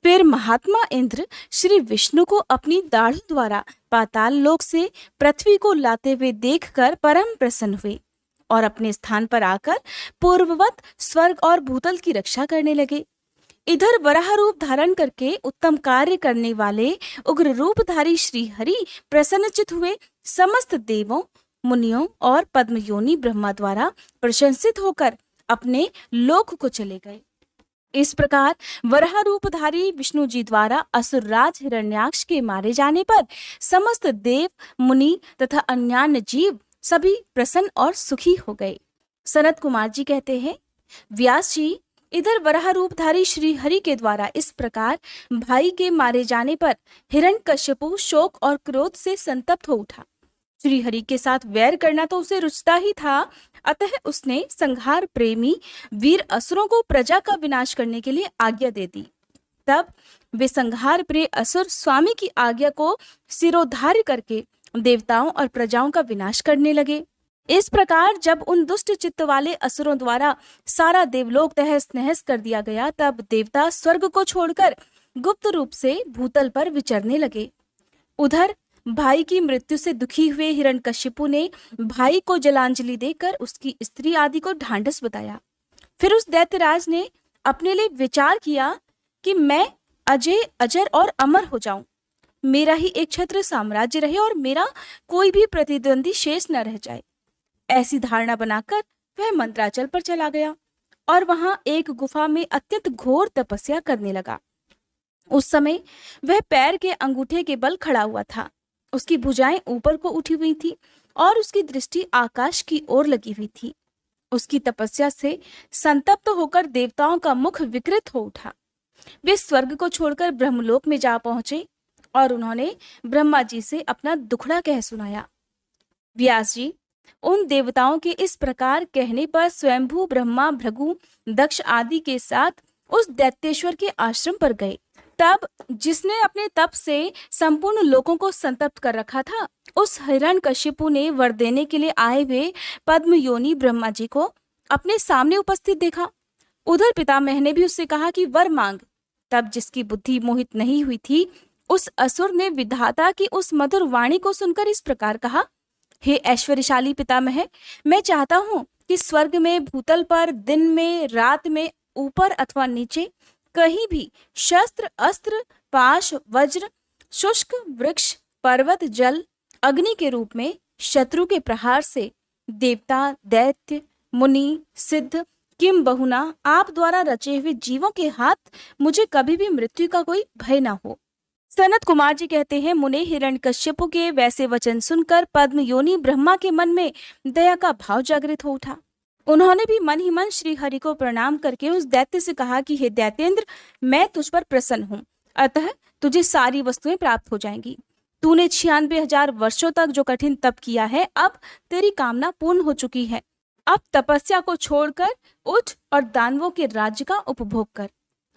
फिर महात्मा इंद्र श्री विष्णु को अपनी दाढ़ द्वारा पाताल लोक से पृथ्वी को लाते हुए देखकर परम प्रसन्न हुए और अपने स्थान पर आकर पूर्ववत स्वर्ग और भूतल की रक्षा करने लगे। इधर वराह रूप धारण करके उत्तम कार्य करने वाले उग्र रूपधारी श्री हरि प्रसन्नचित हुए समस्त देवों, मुनियों और पद्मयोनि ब्रह्मा द्वारा प्रशंसित होकर अपने लोक को चले गए। इस प्रकार वराह रूपधारी विष्णु जी द्वारा असुरराज हिरण्याक्ष के मारे जाने पर समस्त देव, मुनि तथा अन्यान्य जीव सभी प्रसन्न और सुखी हो गए। सनत कुमार जी कहते हैं, व्यास जी, इधर वराह रूपधारी श्री हरि के द्वारा इस प्रकार भाई के मारे जाने पर हिरण्यकश्यपु शोक और क्रोध से संतप्त हो उठा। श्री हरि के साथ वैर करना तो उसे रुचता ही था, अतः उसने संहार प्रेमी वीर असुरों को प्रजा का विनाश करने के लिए आज्ञा दे दी। तब वे संहार प्रिय असुर स्वामी की आज्ञा को सिरोधार्य करके देवताओं और प्रजाओं का विनाश करने लगे। इस प्रकार जब उन दुष्ट चित्त वाले असुरों द्वारा सारा देवलोक तहस नहस कर दिया गया, तब देवता स्वर्ग को छोड़कर गुप्त रूप से भूतल पर विचरने लगे। उधर भाई की मृत्यु से दुखी हुए हिरण्यकशिपु ने भाई को जलांजलि देकर उसकी स्त्री आदि को ढांढस बताया। फिर उस दैत्यराज ने अपने लिए विचार किया कि मैं अजय अजर और अमर हो जाऊं, मेरा ही एक छत्र साम्राज्य रहे और मेरा कोई भी प्रतिद्वंदी शेष न रह जाए। ऐसी धारणा बनाकर वह मंत्राचल पर चला गया और वहां एक गुफा में अत्यंत घोर तपस्या करने लगा। उस समय वह पैर के अंगूठे के बल खड़ा हुआ था। उसकी भुजाएं ऊपर को उठी हुई थी और उसकी दृष्टि आकाश की ओर लगी हुई थी। उसकी तपस्या से संतप्त होकर देवताओं का मुख विकृत हो उठा। वे स्वर्ग को छोड़कर ब्रह्मलोक में जा पहुंचे और उन्होंने ब्रह्मा जी से अपना दुखड़ा कह सुनाया। व्यास जी, उन देवताओं के इस प्रकार कहने पर स्वयंभू ब्रह्मा, भृगु, दक्ष आदि के साथ उस दैत्येश्वर के आश्रम पर गए। तब जिसने अपने तप से संपूर्ण लोगों को संतप्त कर रखा था, उस हिरण्यकशिपु ने वर देने के लिए आए हुए पद्म योनि ब्रह्मा जी को अपने सामने उपस्थित देखा। उधर पितामह ने भी उससे कहा कि वर मांग। तब जिसकी बुद्धि मोहित नहीं हुई थी, उस असुर ने विधाता की उस मधुर वाणी को सुनकर इस प्रकार कहा, हे ऐश्वर्यशाली पितामह, मैं चाहता हूँ कि स्वर्ग में, भूतल पर, दिन में, रात में, ऊपर अथवा नीचे, कहीं भी शस्त्र, अस्त्र, पाश, वज्र, शुष्क वृक्ष, पर्वत, जल, अग्नि के रूप में शत्रु के प्रहार से देवता, दैत्य, मुनि, सिद्ध, किम बहुना आप द्वारा रचे हुए जीवों के हाथ मुझे कभी भी मृत्यु का कोई भय ना हो। सनत कुमार जी कहते हैं, मुने हिरण्यकश्यपु के वैसे वचन सुनकर पद्म योनि ब्रह्मा के मन में दया का भाव जागृत हो उठा। उन्होंने भी मन ही मन श्री हरि को प्रणाम करके उस दैत्य से कहा कि हे दैत्येंद्र, मैं तुझ पर प्रसन्न हूँ, अतः तुझे सारी वस्तुएं प्राप्त हो जाएंगी। तूने 96,000 वर्षों तक जो कठिन तप किया है, अब तेरी कामना पूर्ण हो चुकी है। अब तपस्या को छोड़कर उठ और दानवों के राज्य का उपभोग कर।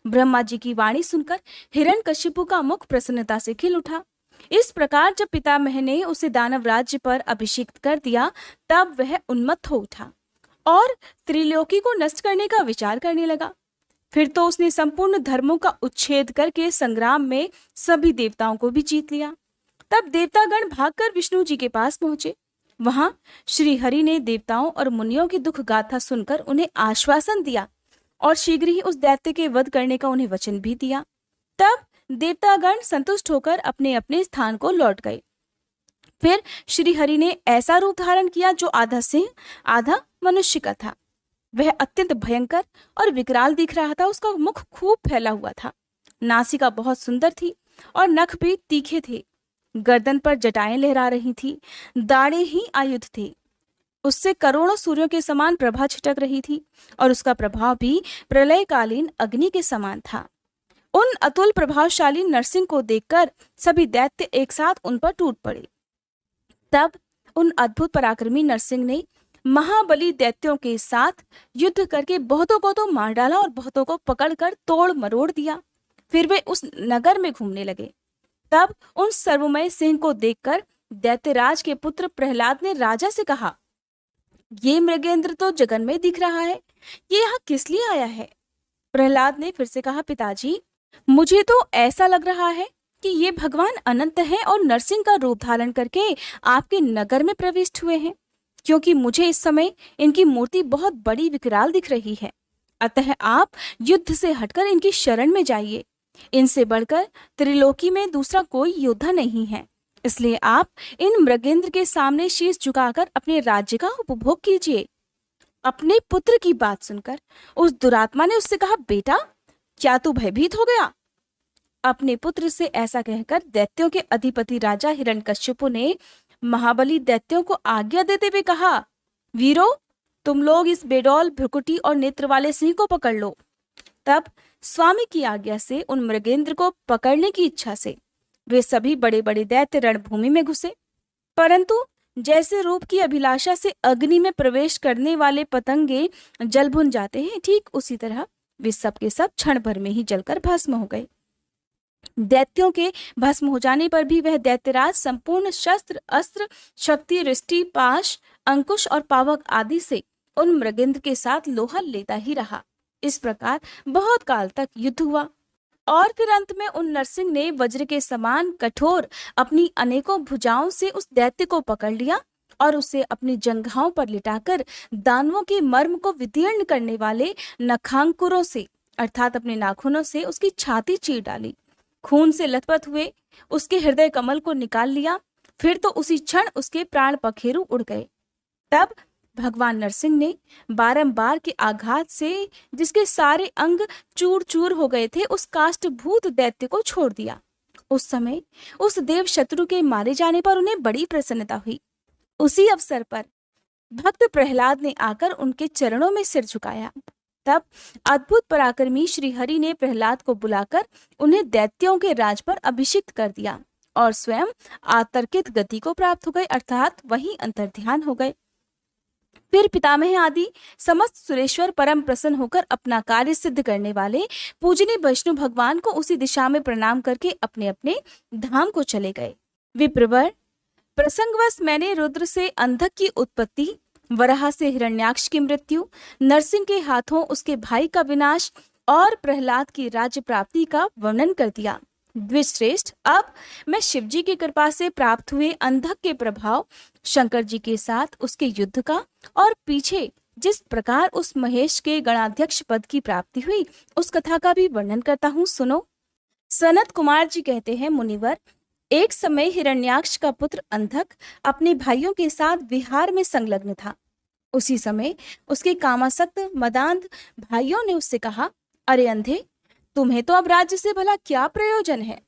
ब्रह्मा जी की वाणी सुनकर हिरण्यकशिपु का मुख प्रसन्नता से खिल उठा। इस प्रकार जब पितामह ने उसे दानव राज्य पर अभिषिक्त कर दिया, तब वह उन्मत्त हो उठा और त्रिलोकी को नष्ट करने का विचार करने लगा। फिर तो उसने संपूर्ण धर्मों का उच्छेद करके संग्राम में सभी देवताओं को भी जीत लिया। तब देवतागण भागकर विष्णु जी के पास पहुंचे। वहां श्री हरि ने देवताओं और मुनियों की दुख गाथा सुनकर उन्हें आश्वासन दिया और शीघ्र ही उस दैत्य के वध करने का उन्हें वचन भी दिया। तब देवतागण संतुष्ट होकर अपने अपने स्थान को लौट गए। फिर श्री हरि ने ऐसा रूप धारण किया जो आधा सिंह आधा मनुष्य का था। वह अत्यंत भयंकर और विकराल दिख रहा था। उसका मुख खूब फैला हुआ था, नासिका बहुत सुंदर थी और नख भी तीखे थे। गर्दन पर जटाएं लहरा रही थी, दाढ़े ही आयुध थे। उससे करोड़ों सूर्यों के समान प्रभा छिटक रही थी और उसका प्रभाव भी प्रलयकालीन अग्नि के समान था। उन अतुल प्रभावशाली नरसिंह को देखकर सभी दैत्य एक साथ उन पर टूट पड़े। तब उन अद्भुत पराक्रमी नरसिंह ने महाबली दैत्यों के साथ युद्ध करके बहुतों को तो मार डाला और बहुतों को पकड़कर तोड़ मरोड़ दिया। फिर वे उस नगर में घूमने लगे। तब उन सर्वमय सिंह को देखकर दैत्यराज के पुत्र प्रहलाद ने राजा से कहा, ये मृगेंद्र तो जगन्मय दिख रहा है, ये यहाँ किस लिए आया है? प्रहलाद ने फिर से कहा, पिताजी, मुझे तो ऐसा लग रहा है कि ये भगवान अनंत हैं और नरसिंह का रूप धारण करके आपके नगर में प्रविष्ट हुए हैं, क्योंकि मुझे इस समय इनकी मूर्ति बहुत बड़ी विकराल दिख रही है। अतः आप युद्ध से हटकर इनकी शरण में जाइए। इनसे बढ़कर त्रिलोकी में दूसरा कोई योद्धा नहीं है, इसलिए आप इन मृगेंद्र के सामने शीश झुकाकर अपने राज्य का उपभोग कीजिए। अपने पुत्र की बात सुनकर उस दुरात्मा ने उससे कहा, बेटा, क्या तू भयभीत हो गया? अपने पुत्र से ऐसा कहकर दैत्यों के अधिपति राजा हिरण्यकश्यपु ने महाबली दैत्यों को आज्ञा देते हुए कहा, वीरो, तुम लोग इस बेडौल, भ्रुकुटी और नेत्र वाले सिंह को पकड़ लो। तब स्वामी की आज्ञा से उन मृगेंद्र को पकड़ने की इच्छा से वे सभी बड़े बड़े दैत्य रणभूमि में घुसे। परंतु जैसे रूप की अभिलाषा से अग्नि में प्रवेश करने वाले पतंगे जल भुन जाते हैं, ठीक उसी तरह वे सब के सब क्षण भर में ही जलकर भस्म हो गए। दैत्यों के भस्म हो जाने पर भी वह दैत्यराज संपूर्ण शस्त्र अस्त्र शक्ति रिष्टि पाश अंकुश और पावक आदि से उन मृगेंद्र के साथ लोहा लेता ही रहा। इस प्रकार बहुत काल तक युद्ध हुआ और फिर अंत में उन नरसिंह ने वज्र के समान कठोर अपनी अनेकों भुजाओं से उस दैत्य को पकड़ लिया और उसे अपनी जंघाओं पर लिटाकर दानवों के मर्म को विदीर्ण करने वाले नखांकुरों से अर्थात अपने नाखूनों से उसकी छाती चीर डाली। खून से लथपथ हुए उसके हृदय कमल को निकाल लिया। फिर तो उसी क्षण उसके प्राण पखेरु उड़ गए। तब भगवान नरसिंह ने बारंबार के आघात से जिसके सारे अंग चूर चूर हो गए थे उस काष्ठभूत दैत्य को छोड़ दिया। उस समय उस देव शत्रु के मारे जाने पर उन्हें बड़ी प्रसन्नता हुई। उसी अवसर पर भक्त प्रहलाद ने आकर उनके चरणों में सिर झुकाया। तब अद्भुत पराक्रमी श्री हरि ने प्रहलाद को बुलाकर उन्हें दैत्यों के राज पर अभिषिक्त कर दिया और स्वयं आतर्कित गति को प्राप्त हो गए अर्थात वहीं अंतर्ध्यान हो गए। फिर पितामह आदि समस्त सुरेश्वर परम प्रसन्न होकर अपना कार्य सिद्ध करने वाले पूजनीय वैष्णु भगवान को उसी दिशा में प्रणाम करके अपने अपने धाम को चले गए। विप्रवर, प्रसंगवश मैंने रुद्र से अंधक की उत्पत्ति, वराह से हिरण्याक्ष की मृत्यु, नरसिंह के हाथों उसके भाई का विनाश और प्रहलाद की राज्य प्राप्ति का वर्णन कर दिया। द्विश्रेष्ठ, अब मैं शिवजी की कृपा से प्राप्त हुए अंधक के प्रभाव, शंकर जी के साथ उसके युद्ध का और पीछे जिस प्रकार उस महेश के गणाध्यक्ष पद की प्राप्ति हुई उस कथा का भी वर्णन करता हूँ, सुनो। सनत कुमार जी कहते हैं, मुनिवर, एक समय हिरण्याक्ष का पुत्र अंधक अपने भाइयों के साथ विहार में संलग्न था। उसी समय उसके कामासक्त मदांध भाइयों ने उससे कहा, अरे अंधे, तुम्हें तो अब राज्य से भला क्या प्रयोजन है।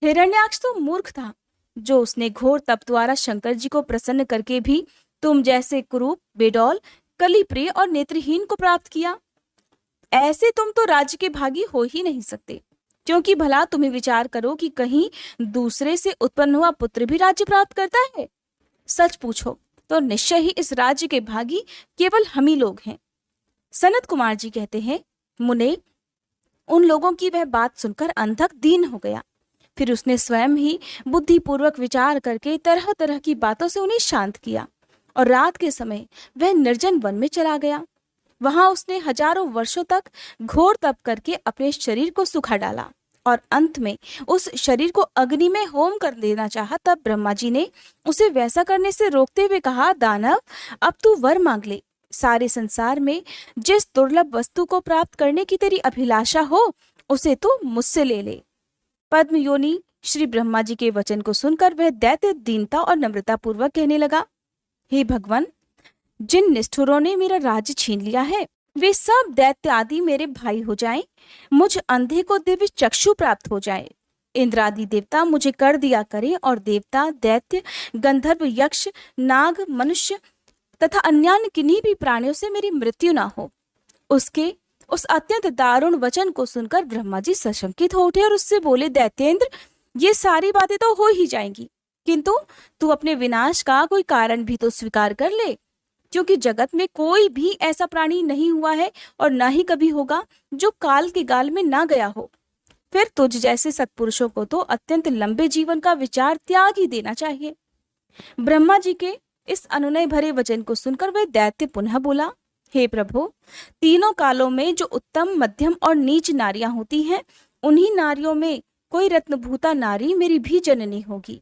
हिरण्याक्ष तो मूर्ख था जो उसने घोर तप द्वारा शंकर जी को प्रसन्न करके भी तुम जैसे कुरूप, बेडौल, कलिप्रिय और नेत्रहीन को प्राप्त किया। ऐसे तुम तो राज्य के भागी हो ही नहीं सकते, क्योंकि भला तुम्हें विचार करो कि कहीं दूसरे से उत्पन्न हुआ पुत्र भी राज्य प्राप्त करता है। सच पूछो तो निश्चय ही इस राज्य के भागी केवल हम ही लोग हैं। सनत कुमार जी कहते हैं, मुने, उन लोगों की वह बात सुनकर अंधक दीन हो गया। फिर उसने स्वयं ही बुद्धिपूर्वक विचार करके तरह तरह की बातों से उन्हें शांत किया और रात के समय वह निर्जन वन में चला गया। वहां उसने हजारों वर्षों तक घोर तप करके अपने शरीर को सुखा डाला और अंत में उस शरीर को अग्नि में होम कर देना चाहा। तब ब्रह्मा जी ने उसे वैसा करने से रोकते हुए कहा, दानव, अब तू वर मांग ले। सारे संसार में जिस दुर्लभ वस्तु को प्राप्त करने की तेरी अभिलाषा हो उसे तू मुझसे ले ले। पद्म योनि श्री ब्रह्मा जी के वचन को सुनकर वह दैत्य दीनता और नम्रता पूर्वक कहने लगा, हे भगवान, जिन निष्ठुरों ने मेरा राज्य छीन लिया है वे सब दैत्य आदि मेरे भाई हो जाएं। मुझ अंधे को दिव्य चक्षु प्राप्त हो जाए। इंद्रादि देवता मुझे कर दिया करें और देवता, दैत्य, गंधर्व, यक्ष, नाग, मनुष्य तथा अन्य किन्हीं भी प्राणियों से मेरी मृत्यु ना हो। उसके उस अत्यंत दारुण वचन को सुनकर ब्रह्मा जी सशंकित हो उठे और उससे बोले, दैत्येंद्र, ये सारी बातें तो हो ही जाएंगी, किंतु तू अपने विनाश का कोई कारण भी तो स्वीकार कर ले, क्योंकि जगत में कोई भी ऐसा प्राणी नहीं हुआ है और ना ही कभी होगा जो काल के गाल में ना गया हो। फिर तुझ जैसे सत्पुरुषों को तो अत्यंत लंबे जीवन का विचार त्याग ही देना चाहिए। ब्रह्मा जी के इस अनुनय भरे वचन को सुनकर वह दैत्य पुनः बोला, हे प्रभु, तीनों कालों में जो उत्तम, मध्यम और नीच नारियां होती हैं, उन्हीं नारियों में कोई रत्नभूता नारी मेरी भी जननी होगी।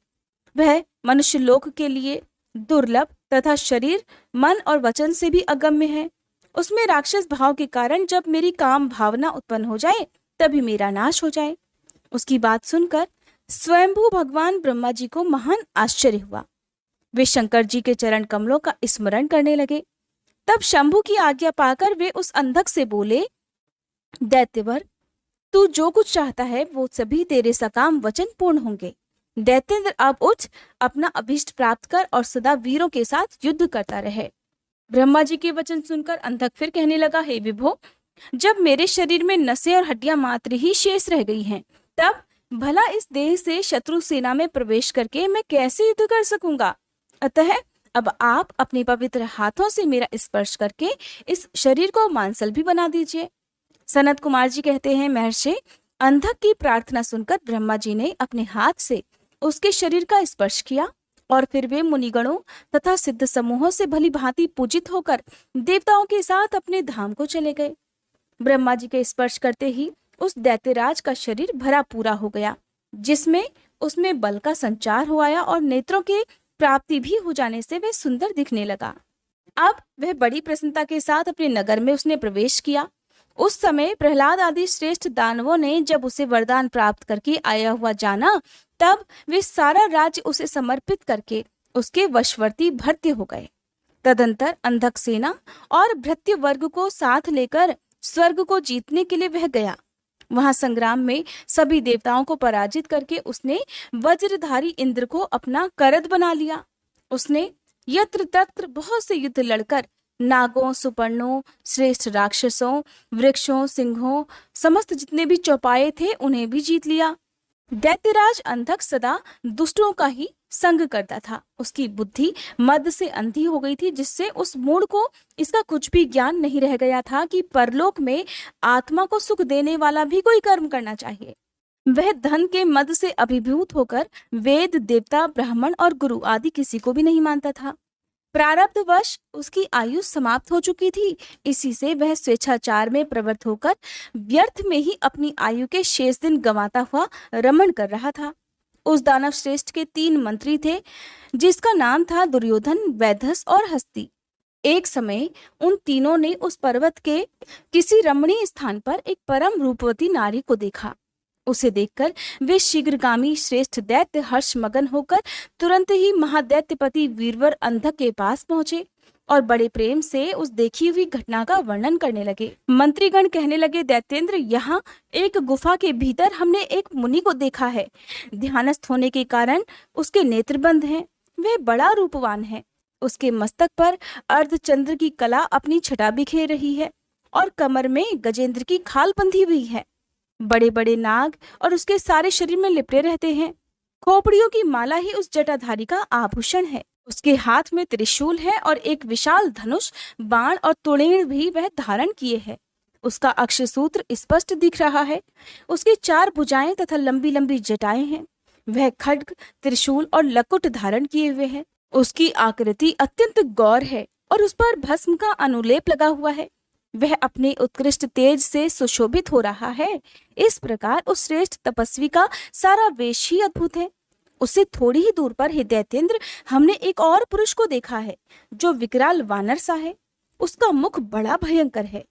वह मनुष्य लोक के लिए दुर्लभ तथा शरीर, मन और वचन से भी अगम्य है। उसमें राक्षस भाव के कारण जब मेरी काम भावना उत्पन्न हो जाए तभी मेरा नाश हो जाए। उसकी बात सुनकर स्वयंभू भगवान ब्रह्मा जी को महान आश्चर्य हुआ। वे शंकर जी के चरण कमलों का स्मरण करने लगे। तब शंभु की आज्ञा पाकर वे उस अंधक से बोले, दैत्यवर, तू जो कुछ चाहता है वो सभी तेरे सकाम वचन पूर्ण होंगे। दैत्येंद्र, अब उठ, अपना अभीष्ट प्राप्त कर और सदा वीरों के साथ युद्ध करता रहे। ब्रह्मा जी के वचन सुनकर अंधक फिर कहने लगा, हे विभो, जब मेरे शरीर में नसें और हड्डियां मात्र ही शेष रह गई हैं, तब भला इस देह से शत्रु सेना में प्रवेश करके मैं कैसे युद्ध कर सकूंगा। अतः अब आप अपने पवित्र हाथों से मेरा स्पर्श करके इस शरीर को मांसल भी बना दीजिए। सनत कुमार जी कहते हैं, महर्षि, अंधक की प्रार्थना सुनकर ब्रह्मा जी ने अपने हाथ से उसके शरीर का स्पर्श किया और फिर वे मुनिगणों तथा सिद्ध समूहों से भली भांति पूजित होकर देवताओं के साथ अपने धाम को चले गए। ब्रह्मा जी के स्पर्श करते ही उस दैत्यराज का शरीर भरा पूरा हो गया, जिसमें उसमें बल का संचार हो आया और नेत्रों के प्राप्ति भी हो जाने से वह सुंदर दिखने लगा। अब वह बड़ी प्रसन्नता के साथ अपने नगर में उसने प्रवेश किया। उस समय प्रहलाद आदि श्रेष्ठ दानवों ने जब उसे वरदान प्राप्त करके आया हुआ जाना, तब वे सारा राज्य उसे समर्पित करके उसके वशवर्ती भृत्य हो गए। तदंतर अंधक सेना और भृत्य वर्ग को साथ लेकर स्वर्ग को जीतने के लिए वह गया। वहां संग्राम में सभी देवताओं को पराजित करके उसने वज्रधारी इंद्र को अपना करद बना लिया। उसने यत्र तत्र बहुत से युद्ध लड़कर नागों, सुपर्णों, श्रेष्ठ राक्षसों, वृक्षों, सिंहों, समस्त जितने भी चौपाए थे उन्हें भी जीत लिया। दैत्यराज अंधक सदा दुष्टों का ही संग करता था। उसकी बुद्धि मद से अंधी हो गई थी, जिससे उस मूढ़ को इसका कुछ भी ज्ञान नहीं रह गया था कि परलोक में आत्मा को सुख देने वाला भी कोई कर्म करना चाहिए। वह धन के मद से अभिभूत होकर वेद, देवता, ब्राह्मण और गुरु आदि किसी को भी नहीं मानता था। प्रारब्धवश उसकी आयु समाप्त हो चुकी थी, इसी से वह स्वेच्छाचार में प्रवृत्त होकर व्यर्थ में ही अपनी आयु के शेष दिन गंवाता हुआ रमण कर रहा था। उस दानव श्रेष्ठ के 3 मंत्री थे, जिसका नाम था दुर्योधन, वैधस और हस्ती। एक समय उन तीनों ने उस पर्वत के किसी रमणीय स्थान पर एक परम रूपवती नारी को देखा। उसे देखकर वे शीघ्रगामी श्रेष्ठ दैत्य हर्ष मगन होकर तुरंत ही महादैत्यपति वीरवर अंधक के पास पहुंचे और बड़े प्रेम से उस देखी हुई घटना का वर्णन करने लगे। मंत्रीगण कहने लगे, दैत्येंद्र, यहाँ एक गुफा के भीतर हमने एक मुनि को देखा है। ध्यानस्थ होने के कारण उसके नेत्र बंद हैं। वह बड़ा रूपवान है। उसके मस्तक पर अर्धचंद्र की कला अपनी छटा बिखेर रही है और कमर में गजेंद्र की खाल बंधी हुई है। बड़े बड़े नाग और उसके सारे शरीर में लिपटे रहते हैं। खोपड़ियों की माला ही उस जटाधारी का आभूषण है। उसके हाथ में त्रिशूल है और एक विशाल धनुष, बाण और तुणीर भी वह धारण किए है। उसका अक्षसूत्र स्पष्ट दिख रहा है। उसकी 4 भुजाएं तथा लंबी लंबी जटाएं हैं। वह खड्ग, त्रिशूल और लकुट धारण किए हुए है। उसकी आकृति अत्यंत गौर है और उस पर भस्म का अनुलेप लगा हुआ है। वह अपने उत्कृष्ट तेज से सुशोभित हो रहा है। इस प्रकार उस श्रेष्ठ तपस्वी का सारा वेश ही अद्भुत है। उससे थोड़ी ही दूर पर हे दैत्येंद्र, हमने एक और पुरुष को देखा है, जो विकराल वानर सा है। उसका मुख बड़ा भयंकर है।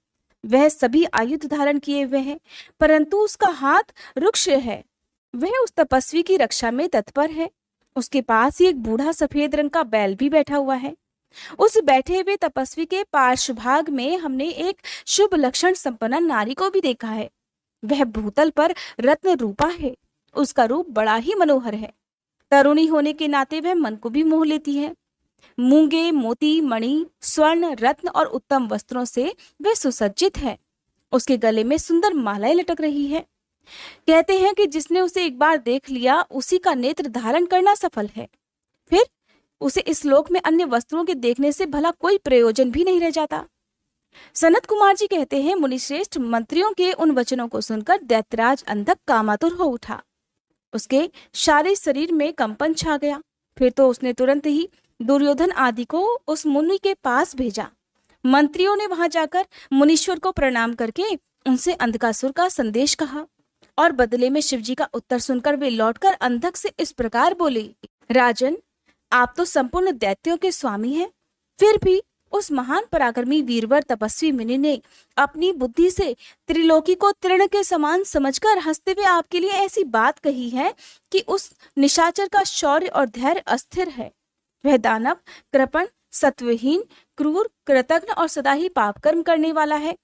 वह सभी आयुध धारण किए हुए है, परंतु उसका हाथ रुक्ष है। वह उस तपस्वी की रक्षा में तत्पर है। उसके पास ही एक बूढ़ा सफेद रंग का बैल भी बैठा हुआ है। उस बैठे हुए तपस्वी के पार्श्वभाग में हमने एक शुभ लक्षण संपन्न नारी को भी देखा है। वह भूतल पर रत्न रूपा है। उसका रूप बड़ा ही मनोहर है। तरुणी होने के नाते वह मन को भी मोह लेती है। मूंगे, मोती, मणि, स्वर्ण, रत्न और उत्तम वस्त्रों से वह सुसज्जित है। उसके गले में सुंदर मालाएं लटक रही है। कहते हैं कि जिसने उसे एक बार देख लिया, उसी का नेत्र धारण करना सफल है। फिर उसे इस लोक में अन्य वस्त्रों के देखने से भला कोई प्रयोजन भी नहीं रह जाता। सनत कुमार जी कहते हैं, मुनिश्रेष्ठ, मंत्रियों के उन वचनों को सुनकर दैत्यराज अंधक कामातुर हो उठा। उसके सारे शरीर में कंपन छा गया। फिर तो उसने तुरंत ही दुर्योधन आदि को उस मुनि के पास भेजा। मंत्रियों ने वहां जाकर मुनीश्वर को प्रणाम करके उनसे अंधकासुर का संदेश कहा और बदले में शिवजी का उत्तर सुनकर वे लौटकर अंधक से इस प्रकार बोले, राजन, आप तो संपूर्ण दैत्यों के स्वामी हैं, फिर भी उस महान पराक्रमी वीरवर तपस्वी मुनि ने अपनी बुद्धि से त्रिलोकी को तृण के समान समझकर हंसते हुए आपके लिए ऐसी बात कही है कि उस निशाचर का शौर्य और धैर्य अस्थिर है। वह दानव, कृपण, सत्वहीन, क्रूर, कृतघ्न और सदा ही पाप कर्म करने वाला है।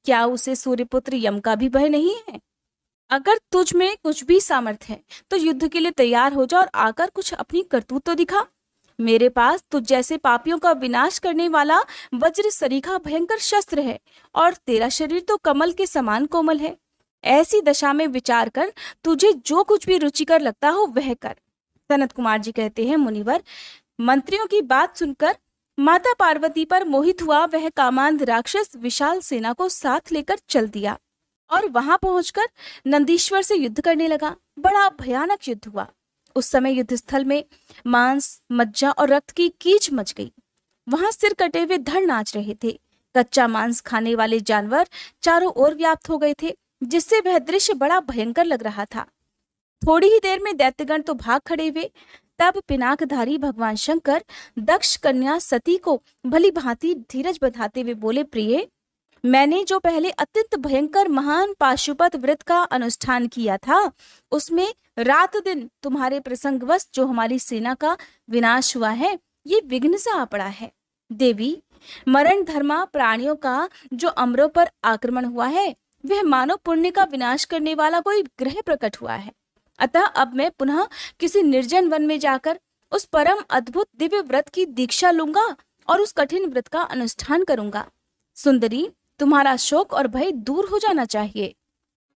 क्या उसे सूर्यपुत्र यम का भी भय नहीं है? अगर तुझ में कुछ भी सामर्थ्य है तो युद्ध के लिए तैयार हो जा और आकर कुछ अपनी करतूत तो दिखा। मेरे पास तुझ जैसे पापियों का विनाश करने वाला वज्र सरीखा भयंकर शस्त्र है और तेरा शरीर तो कमल के समान कोमल है। ऐसी दशा में विचार कर, तुझे जो कुछ भी रुचिकर लगता हो वह कर। सनत कुमार जी कहते हैं, मुनिवर, मंत्रियों की बात सुनकर माता पार्वती पर मोहित हुआ वह कामांध राक्षस विशाल सेना को साथ लेकर चल दिया और वहां पहुंचकर नंदीश्वर से युद्ध करने लगा। बड़ा भयानक युद्ध हुआ। उस समय युद्ध स्थल में मांस, मज्जा और रक्त की कीच मच गई। वहां सिर कटे हुए धड़ नाच रहे थे। कच्चा मांस खाने वाले जानवर चारों ओर व्याप्त हो गए थे, जिससे वह दृश्य बड़ा भयंकर लग रहा था। थोड़ी ही देर में दैत्यगण तो भाग खड़े हुए। तब पिनाकधारी भगवान शंकर दक्ष कन्या सती को भली भांति धीरज बंधाते हुए बोले, प्रिय, मैंने जो पहले अत्यंत भयंकर महान पाशुपत व्रत का अनुष्ठान किया था, उसमें रात दिन तुम्हारे प्रसंगवश जो हमारी सेना का विनाश हुआ है, ये विघ्न सा आ पड़ा है। देवी, मरण धर्मा प्राणियों का जो अमरों पर आक्रमण हुआ है, वह मानव पुण्य का विनाश करने वाला कोई ग्रह प्रकट हुआ है। अतः अब मैं पुनः किसी निर्जन वन में जाकर उस परम अद्भुत दिव्य व्रत की दीक्षा लूंगा और उस कठिन व्रत का अनुष्ठान करूंगा। सुंदरी, तुम्हारा शोक और भय दूर हो जाना चाहिए।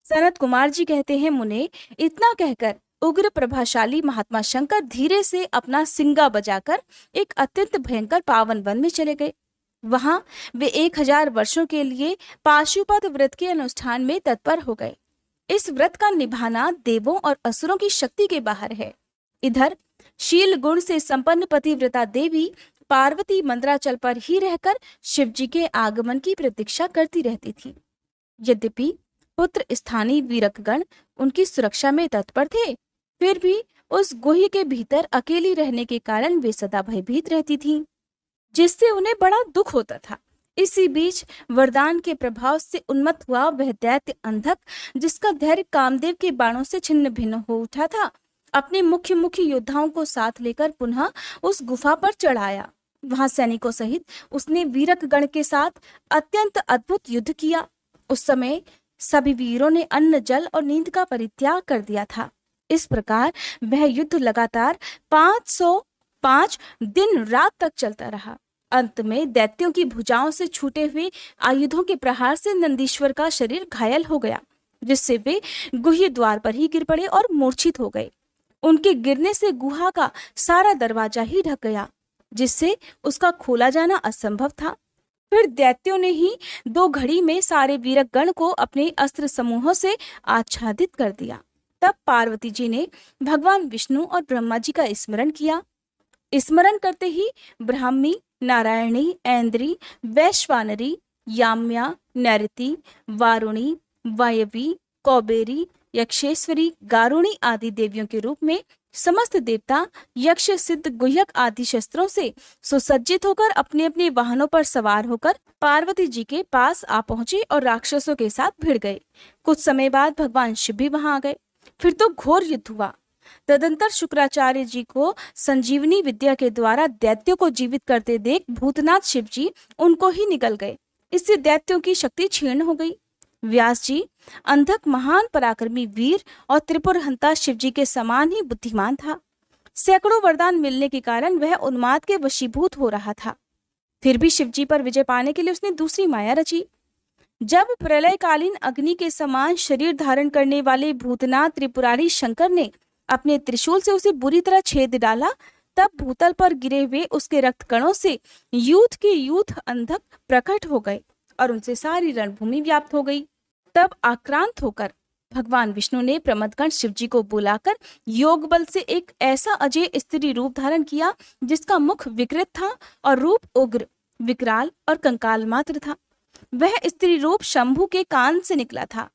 सनत कुमार जी कहते हैं, मुने, इतना कहकर उग्र प्रभाशाली महात्मा शंकर धीरे से अपना सिंगा बजाकर एक अत्यंत भयंकर पावन वन में चले गए। वहां वे 1000 वर्षों के लिए पाशुपत व्रत के अनुष्ठान में तत्पर हो गए। इस व्रत का निभाना देवों और असुरों की शक्ति के बाहर है। इधर शील गुण से संपन्न पतिव्रता देवी पार्वती मंदराचल पर ही रहकर शिवजी के आगमन की प्रतीक्षा करती रहती थी। यद्यपि पुत्र स्थानीय वीरकगण उनकी सुरक्षा में तत्पर थे, फिर भी उस गुह्य के भीतर अकेली रहने के कारण वे सदा भयभीत रहती थीं, जिससे उन्हें बड़ा दुख होता था। इसी बीच वरदान के प्रभाव से उन्मत्त हुआ वह दैत्य अंधक, जिसका धैर्य कामदेव के बाणों से छिन्न भिन्न हो उठा था, अपने मुख्य योद्धाओं को साथ लेकर पुनः उस गुफा पर चढ़ाया। वहां सैनिकों सहित उसने वीरक गण के साथ अत्यंत अद्भुत युद्ध किया। उस समय सभी वीरों ने अन्न, जल और नींद का परित्याग कर दिया था। इस प्रकार वह युद्ध लगातार 505 दिन रात तक चलता रहा। अंत में दैत्यों की भुजाओं से छूटे हुए आयुधों के प्रहार से नंदीश्वर का शरीर घायल हो गया, जिससे वे गुह्य द्वार पर ही गिर पड़े और मूर्छित हो गए। उनके गिरने से गुहा का सारा दरवाजा ही ढक गया, जिससे उसका खोला जाना असंभव था। फिर दैत्यों ने ही 2 घड़ी में सारे वीरक गण को अपने अस्त्र समूहों से आच्छादित कर दिया। तब पार्वती जी ने भगवान विष्णु और ब्रह्मा जी का स्मरण किया। स्मरण करते ही ब्राह्मी, नारायणी, ऐन्द्री, वैश्वानरी, याम्या, नैऋति, वारुणी, वायवी, कौबेरी, यक्षेश्वरी, गारुणी आदि देवियों के रूप में समस्त देवता यक्ष, सिद्ध, गुह्यक आदि शस्त्रों से सुसज्जित होकर अपने अपने वाहनों पर सवार होकर पार्वती जी के पास आ पहुंचे और राक्षसों के साथ भिड़ गए। कुछ समय बाद भगवान शिव भी वहां आ गए। फिर तो घोर युद्ध हुआ। तदंतर शुक्राचार्य जी को संजीवनी विद्या के द्वारा दैत्यों को जीवित करते देख भूतनाथ शिव जी उनको ही निकल गए। इससे दैत्यों की शक्ति क्षीण हो गई। व्यास जी अंधक महान पराक्रमी वीर और त्रिपुरहंता शिव जी के समान ही बुद्धिमान था। सैकड़ों वरदान मिलने के कारण वह उन्माद के वशीभूत हो रहा था। फिर भी शिव जी पर विजय पाने के लिए उसने दूसरी माया रची। जब प्रलयकालीन अग्नि के समान शरीर धारण करने वाले भूतनाथ त्रिपुरारी शंकर ने अपने त्रिशूल से उसे बुरी तरह छेद डाला, तब भूतल पर गिरे हुए उसके रक्त कणों से यूथ के यूथ अंधक प्रकट हो गए और उनसे सारी रणभूमि व्याप्त हो गई। तब आक्रांत होकर भगवान विष्णु ने प्रमदगण शिवजी को बुलाकर योग बल से एक ऐसा अजय स्त्री रूप धारण किया, जिसका मुख विकृत था और रूप उग्र, विकराल और कंकाल मात्र था। वह स्त्री रूप शंभु के कान से निकला था।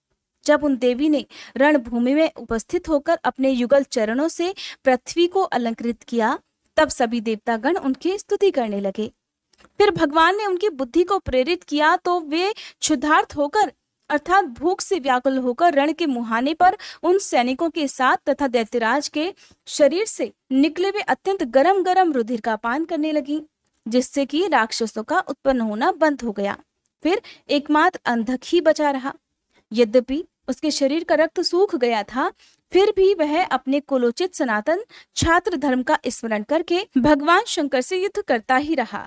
जब उन देवी ने रणभूमि में उपस्थित होकर अपने युगल चरणों से पृथ्वी को अलंकृत किया, तब सभी देवतागण उनकी स्तुति करने लगे। फिर भगवान ने उनकी बुद्धि को प्रेरित किया, तो वे क्षुधार्त होकर अर्थात भूख से व्याकुल होकर रण के मुहाने पर उन सैनिकों के साथ तथा दैत्यराज के शरीर से निकले हुए अत्यंत गरम गरम रुधिर का पान करने लगी, जिससे कि राक्षसों का उत्पन्न होना बंद हो गया। फिर एकमात्र अंधक ही बचा रहा। यद्यपि उसके शरीर का रक्त सूख गया था, फिर भी वह अपने कुलोचित सनातन छात्र धर्म का स्मरण करके भगवान शंकर से युद्ध करता ही रहा।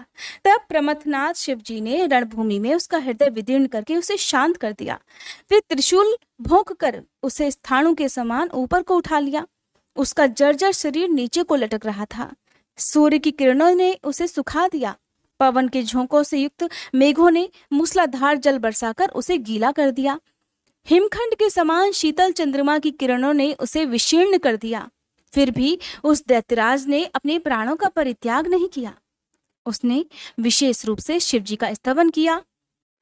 तब प्रमथनाथ शिव जी ने रणभूमि में उसका हृदय विदीर्ण करके उसे शांत कर दिया। फिर त्रिशूल भोंक कर उसे स्थाणु के समान ऊपर को उठा लिया। उसका जर्जर शरीर नीचे को लटक रहा था। सूर्य की किरणों ने उसे सुखा दिया। पवन के झोंकों से युक्त मेघों ने मूसलाधार जल बरसाकर उसे गीला कर दिया। हिमखंड के समान शीतल चंद्रमा की किरणों ने उसे विशीर्ण कर दिया। फिर भी उस दैत्यराज ने अपने प्राणों का परित्याग नहीं किया। उसने विशेष रूप से शिव जी का स्तवन किया।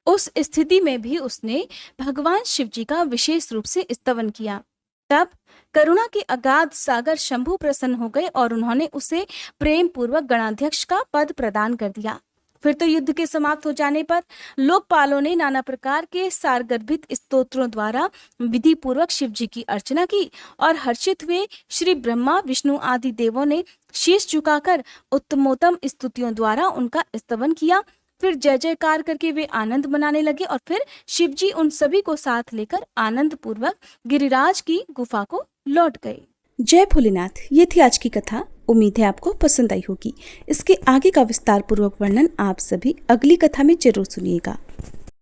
उस स्थिति में भी उसने भगवान शिव जी का विशेष रूप से स्तवन किया। तब करुणा के अगाध सागर शंभु प्रसन्न हो गए और उन्होंने उसे प्रेम पूर्वक गणाध्यक्ष का पद प्रदान कर दिया। फिर तो युद्ध के समाप्त हो जाने पर लोकपालों ने नाना प्रकार के सारगर्भित स्तोत्रों द्वारा विधि पूर्वक शिव जी की अर्चना की और हर्षित हुए श्री ब्रह्मा विष्णु आदि देवों ने शीश झुकाकर उत्तमोत्तम स्तुतियों द्वारा उनका स्तवन किया। फिर जय जयकार करके वे आनंद मनाने लगे और फिर शिव जी उन सभी को साथ लेकर आनंद पूर्वक गिरिराज की गुफा को लौट गए। जय भोलेनाथ। ये थी आज की कथा। उम्मीद है आपको पसंद आई होगी। इसके आगे का विस्तार पूर्वक वर्णन आप सभी अगली कथा में जरूर सुनिएगा।